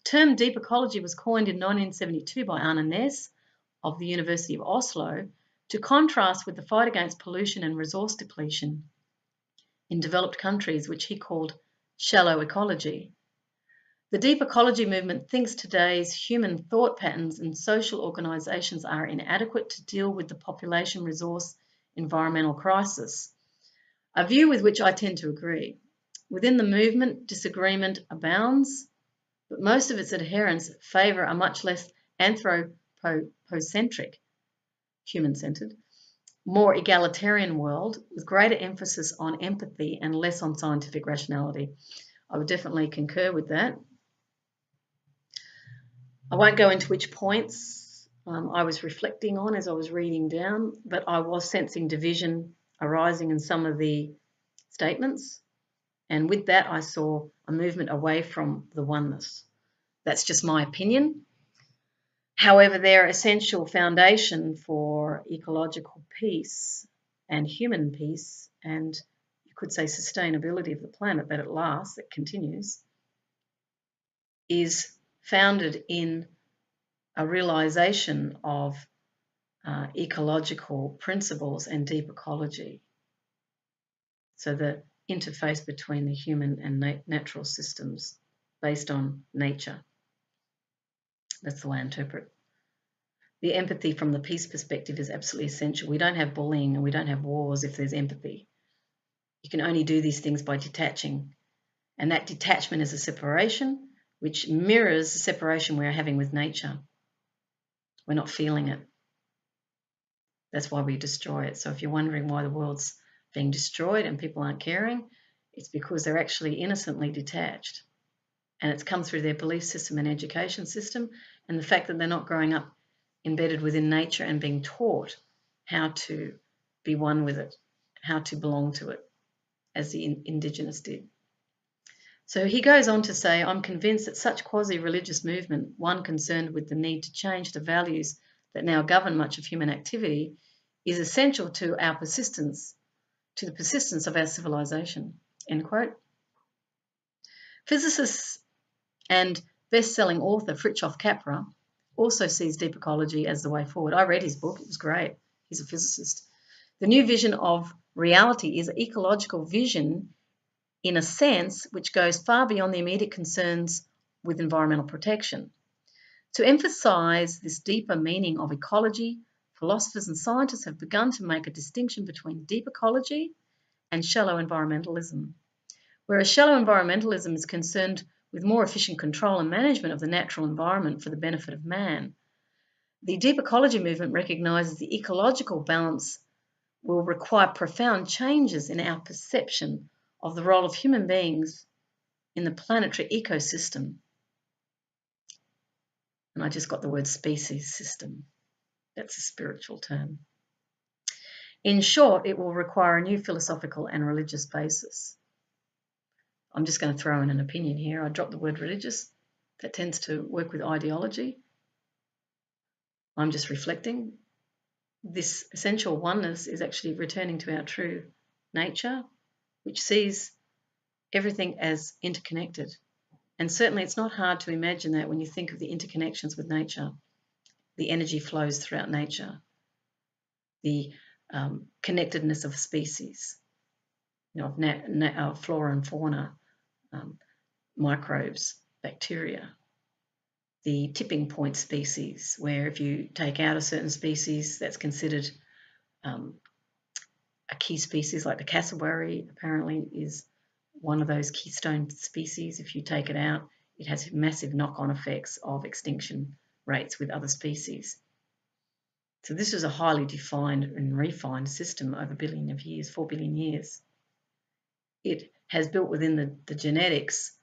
The term deep ecology was coined in 1972 by Oneness of the University of Oslo to contrast with the fight against pollution and resource depletion in developed countries, which he called shallow ecology. The deep ecology movement thinks today's human thought patterns and social organisations are inadequate to deal with the population resource environmental crisis, a view with which I tend to agree. Within the movement, disagreement abounds, but most of its adherents favour a much less anthropocentric, human-centred, more egalitarian world with greater emphasis on empathy and less on scientific rationality. I would definitely concur with that. I won't go into which points I was reflecting on as I was reading down, but I was sensing division arising in some of the statements. And with that, I saw a movement away from the oneness. That's just my opinion. However, they're essential foundation for ecological peace and human peace, and you could say sustainability of the planet, that at last, that continues, is founded in a realization of ecological principles and deep ecology. So the interface between the human and natural systems based on nature. That's the way I interpret. The empathy from the peace perspective is absolutely essential. We don't have bullying and we don't have wars if there's empathy. You can only do these things by detaching. And that detachment is a separation which mirrors the separation we're having with nature. We're not feeling it. That's why we destroy it. So if you're wondering why the world's being destroyed and people aren't caring, it's because they're actually innocently detached. And it's come through their belief system and education system, and the fact that they're not growing up embedded within nature and being taught how to be one with it, how to belong to it, as the Indigenous did. So he goes on to say, I'm convinced that such quasi-religious movement, one concerned with the need to change the values that now govern much of human activity, is essential to our persistence, to the persistence of our civilization, end quote. Physicist and best-selling author Fritjof Capra also sees deep ecology as the way forward. I read his book, it was great. He's a physicist. The new vision of reality is an ecological vision in a sense which goes far beyond the immediate concerns with environmental protection. To emphasize this deeper meaning of ecology, philosophers and scientists have begun to make a distinction between deep ecology and shallow environmentalism. Whereas shallow environmentalism is concerned with more efficient control and management of the natural environment for the benefit of man, the deep ecology movement recognises the ecological balance will require profound changes in our perception of the role of human beings in the planetary ecosystem. And I just got the word species system. That's a spiritual term. In short, it will require a new philosophical and religious basis. I'm just going to throw in an opinion here. I dropped the word religious. That tends to work with ideology. I'm just reflecting. This essential oneness is actually returning to our true nature, which sees everything as interconnected. And certainly it's not hard to imagine that when you think of the interconnections with nature. The energy flows throughout nature. The connectedness of species, of flora and fauna, microbes, bacteria. The tipping point species, where if you take out a certain species that's considered a key species, like the cassowary apparently is one of those keystone species. If you take it out, it has massive knock-on effects of extinction rates with other species. So this is a highly defined and refined system over 4 billion years. It has built within the genetics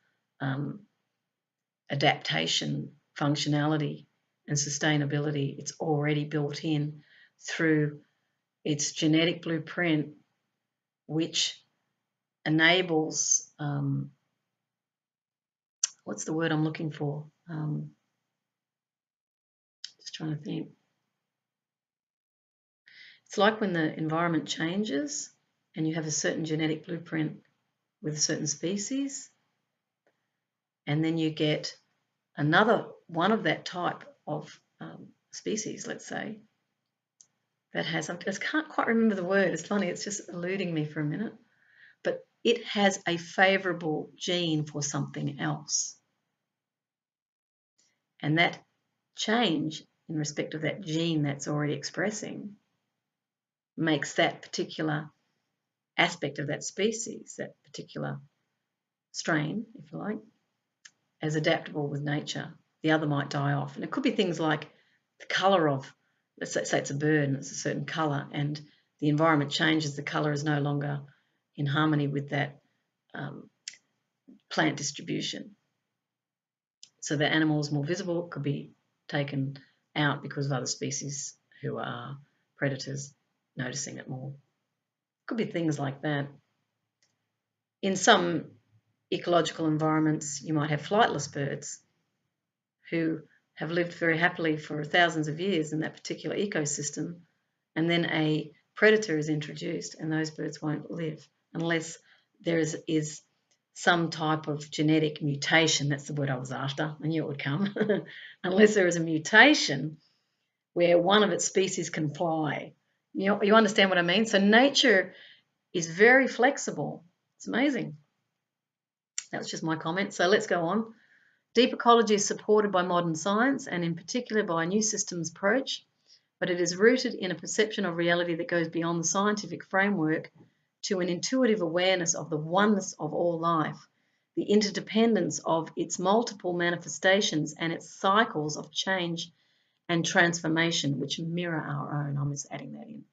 adaptation, functionality and sustainability. It's already built in through its genetic blueprint, which enables, what's the word I'm looking for? Just trying to think. It's like when the environment changes and you have a certain genetic blueprint with a certain species, and then you get another one of that type of species, let's say, that has, I just can't quite remember the word, it's funny, it's just eluding me for a minute, but it has a favourable gene for something else. And that change in respect of that gene that's already expressing makes that particular aspect of that species, that particular strain, if you like, as adaptable with nature. The other might die off. And it could be things like the colour of, let's say it's a bird and it's a certain colour, and the environment changes, the colour is no longer in harmony with that plant distribution. So the animal is more visible, it could be taken out because of other species who are predators noticing it more. Could be things like that. In some ecological environments, you might have flightless birds who have lived very happily for thousands of years in that particular ecosystem, and then a predator is introduced and those birds won't live unless there is some type of genetic mutation. That's the word I was after. I knew it would come. Unless there is a mutation where one of its species can fly. You understand what I mean? So nature is very flexible. It's amazing. That was just my comment. So let's go on. Deep ecology is supported by modern science and in particular by a new systems approach, but it is rooted in a perception of reality that goes beyond the scientific framework to an intuitive awareness of the oneness of all life, the interdependence of its multiple manifestations and its cycles of change and transformation, which mirror our own. I'm just adding that in.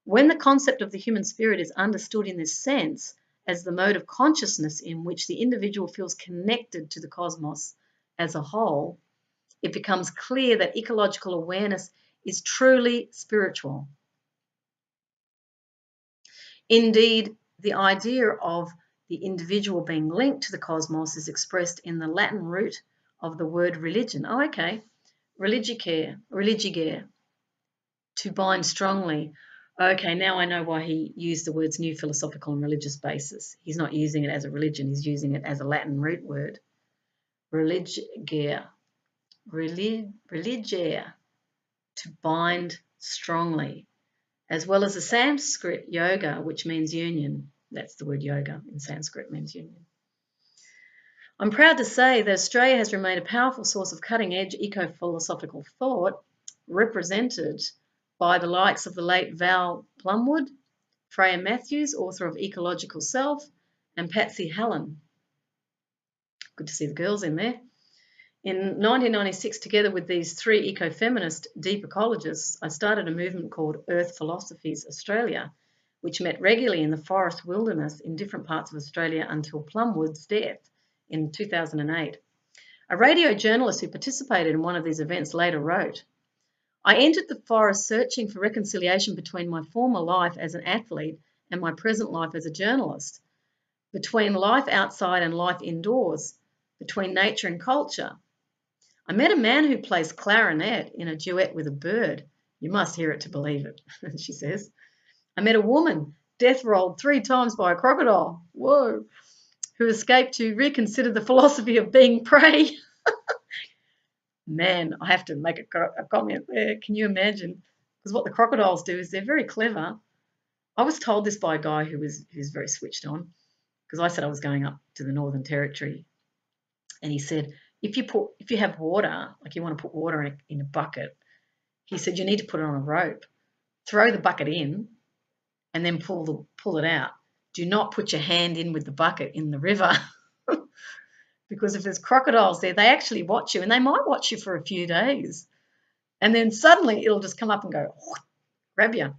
When the concept of the human spirit is understood in this sense, as the mode of consciousness in which the individual feels connected to the cosmos as a whole, it becomes clear that ecological awareness is truly spiritual. Indeed, the idea of the individual being linked to the cosmos is expressed in the Latin root of the word religion. Oh, okay. Religigere, to bind strongly. Okay, now I know why he used the words new philosophical and religious basis. He's not using it as a religion, he's using it as a Latin root word. Religere, to bind strongly, as well as the Sanskrit yoga, which means union. That's the word yoga in Sanskrit, means union. I'm proud to say that Australia has remained a powerful source of cutting-edge eco-philosophical thought, represented by the likes of the late Val Plumwood, Freya Matthews, author of Ecological Self, and Patsy Hallen. Good to see the girls in there. In 1996, together with these three eco-feminist deep ecologists, I started a movement called Earth Philosophies Australia, which met regularly in the forest wilderness in different parts of Australia until Plumwood's death in 2008. A radio journalist who participated in one of these events later wrote, I entered the forest searching for reconciliation between my former life as an athlete and my present life as a journalist, between life outside and life indoors, between nature and culture. I met a man who plays clarinet in a duet with a bird. You must hear it to believe it, she says. I met a woman death-rolled 3 times by a crocodile, whoa, who escaped to reconsider the philosophy of being prey. Man, I have to make a comment there. Can you imagine? Because what the crocodiles do is they're very clever. I was told this by a guy who's very switched on, because I said I was going up to the Northern Territory, and he said, if you have water, like you want to put water in a bucket, he said you need to put it on a rope, throw the bucket in, and then pull it out. Do not put your hand in with the bucket in the river. Because if there's crocodiles there, they actually watch you, and they might watch you for a few days. And then suddenly it'll just come up and go, grab you.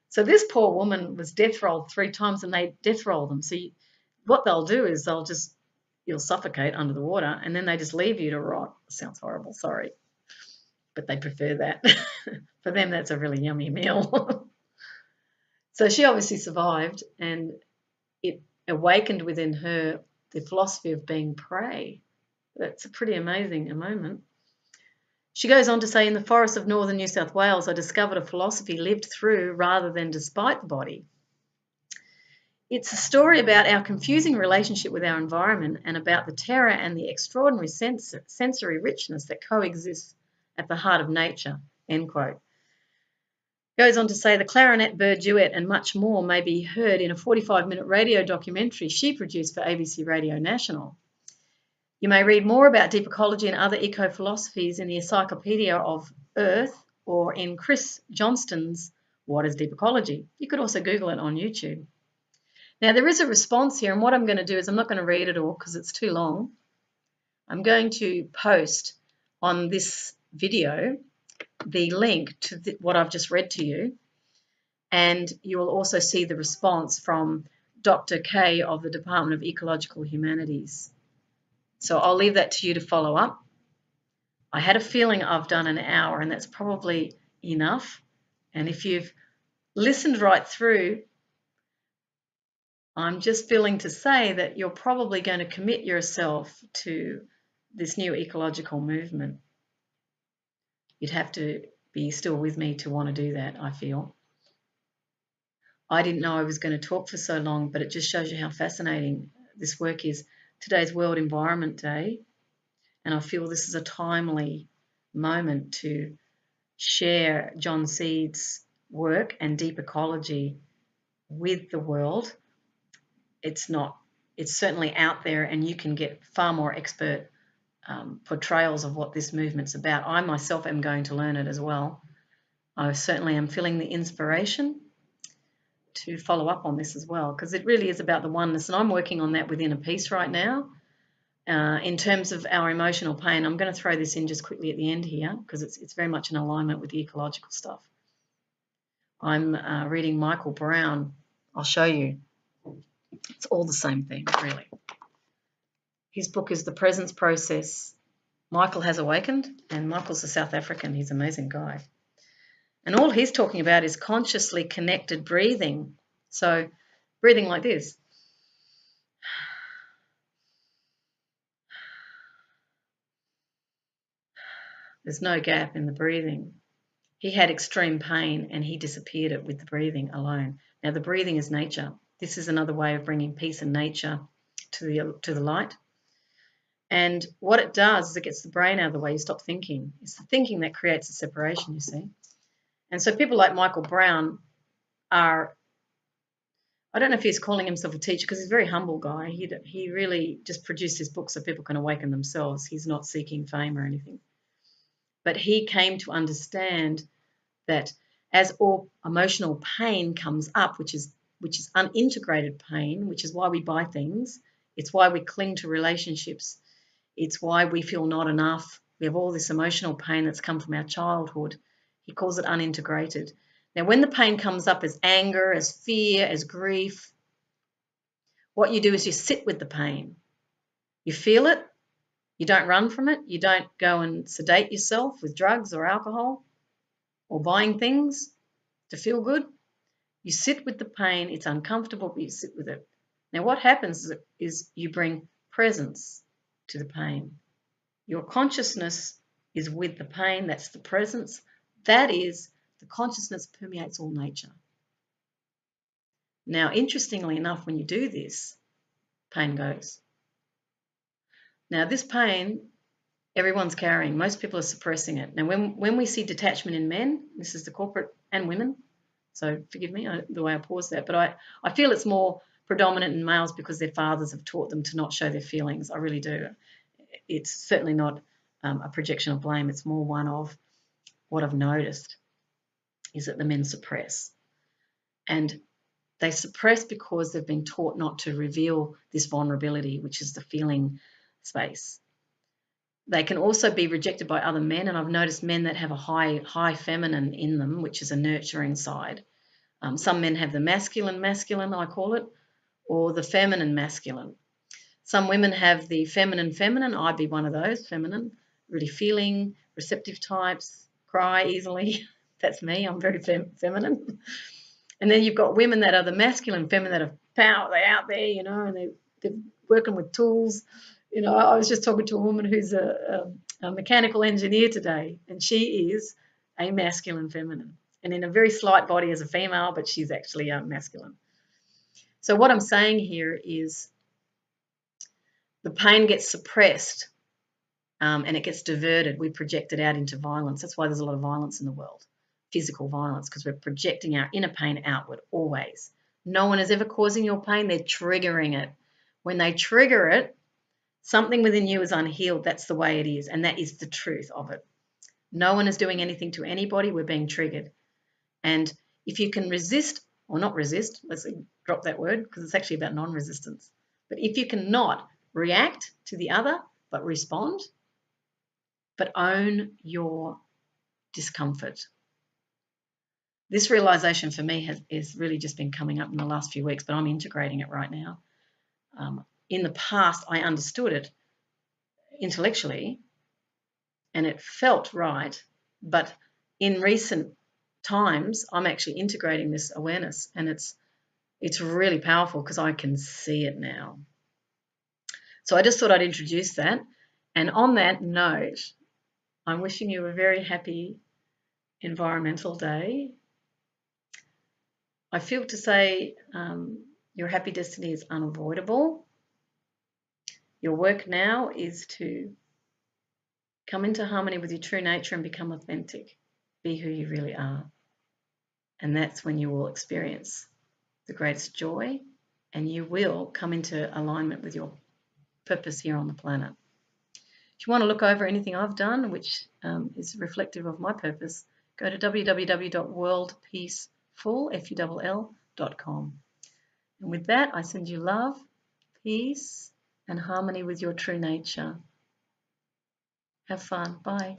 So this poor woman was death rolled 3 times, and they death roll them. So what they'll do is you'll suffocate under the water, and then they just leave you to rot. Sounds horrible, sorry. But they prefer that. For them, that's a really yummy meal. So she obviously survived, and it awakened within her the philosophy of being prey. That's a pretty amazing moment. She goes on to say, in the forests of northern New South Wales, I discovered a philosophy lived through rather than despite the body. It's a story about our confusing relationship with our environment and about the terror and the extraordinary sensory richness that coexists at the heart of nature, end quote. Goes on to say the clarinet bird duet and much more may be heard in a 45-minute radio documentary she produced for ABC Radio National. You may read more about deep ecology and other eco-philosophies in the Encyclopedia of Earth or in Chris Johnston's What is Deep Ecology? You could also Google it on YouTube. Now, there is a response here, and what I'm going to do is I'm not going to read it all because it's too long. I'm going to post on this video the link to what I've just read to you, and you will also see the response from Dr. K of the Department of Ecological Humanities. So I'll leave that to you to follow up. I had a feeling I've done an hour, and that's probably enough. And if you've listened right through, I'm just feeling to say that you're probably going to commit yourself to this new ecological movement. You'd have to be still with me to want to do that, I feel. I didn't know I was going to talk for so long, but it just shows you how fascinating this work is. Today's World Environment Day, and I feel this is a timely moment to share John Seed's work and deep ecology with the world. It's certainly out there, and you can get far more expert portrayals of what this movement's about. I myself am going to learn it as well. I certainly am feeling the inspiration to follow up on this as well, because it really is about the oneness, and I'm working on that within a piece right now. In terms of our emotional pain, I'm going to throw this in just quickly at the end here, because it's very much in alignment with the ecological stuff. I'm reading Michael Brown. I'll show you. It's all the same thing, really. His book is The Presence Process. Michael Has Awakened, and Michael's a South African. He's an amazing guy. And all he's talking about is consciously connected breathing. So breathing like this. There's no gap in the breathing. He had extreme pain and he disappeared it with the breathing alone. Now, the breathing is nature. This is another way of bringing peace and nature to the light. And what it does is it gets the brain out of the way. You stop thinking. It's the thinking that creates the separation, you see. And so people like Michael Brown are, I don't know if he's calling himself a teacher, because he's a very humble guy. He really just produced his book so people can awaken themselves. He's not seeking fame or anything. But he came to understand that as all emotional pain comes up, which is unintegrated pain, which is why we buy things, it's why we cling to relationships, it's why we feel not enough. We have all this emotional pain that's come from our childhood. He calls it unintegrated. Now, when the pain comes up as anger, as fear, as grief, what you do is you sit with the pain. You feel it. You don't run from it. You don't go and sedate yourself with drugs or alcohol or buying things to feel good. You sit with the pain. It's uncomfortable, but you sit with it. Now, what happens is you bring presence to the pain. Your consciousness is with the pain. That's the presence. That is, the consciousness permeates all nature. Now, interestingly enough, when you do this, pain goes. Now, this pain, everyone's carrying. Most people are suppressing it. Now, when we see detachment in men, this is the corporate and women, so forgive me the way I pause that, but I feel it's more predominant in males because their fathers have taught them to not show their feelings. I really do. It's certainly not a projection of blame. It's more one of what I've noticed is that the men suppress. And they suppress because they've been taught not to reveal this vulnerability, which is the feeling space. They can also be rejected by other men, and I've noticed men that have a high feminine in them, which is a nurturing side. Some men have the masculine, I call it, or the feminine masculine. Some women have the feminine. I'd be one of those, feminine, really feeling, receptive types, cry easily. That's me. I'm very feminine. And then you've got women that are the masculine, feminine, that are power. They're out there, you know, and they're working with tools. You know, I was just talking to a woman who's a mechanical engineer today, and she is a masculine feminine, and in a very slight body as a female, but she's actually masculine. So what I'm saying here is the pain gets suppressed and it gets diverted. We project it out into violence. That's why there's a lot of violence in the world, physical violence, because we're projecting our inner pain outward always. No one is ever causing your pain. They're triggering it. When they trigger it, something within you is unhealed. That's the way it is, and that is the truth of it. No one is doing anything to anybody. We're being triggered. And if you can resist or not resist, let's drop that word because it's actually about non-resistance. But if you cannot react to the other, but respond, but own your discomfort. This realization for me is really just been coming up in the last few weeks, but I'm integrating it right now. In the past, I understood it intellectually and it felt right, but in recent times, I'm actually integrating this awareness, and it's really powerful because I can see it now. So I just thought I'd introduce that. And on that note, I'm wishing you a very happy Environmental Day. I feel to say your happy destiny is unavoidable. Your work now is to come into harmony with your true nature and become authentic. Be who you really are. And that's when you will experience the greatest joy, and you will come into alignment with your purpose here on the planet. If you want to look over anything I've done, which is reflective of my purpose, go to www.worldpeacefull.com. And with that, I send you love, peace, and harmony with your true nature. Have fun. Bye.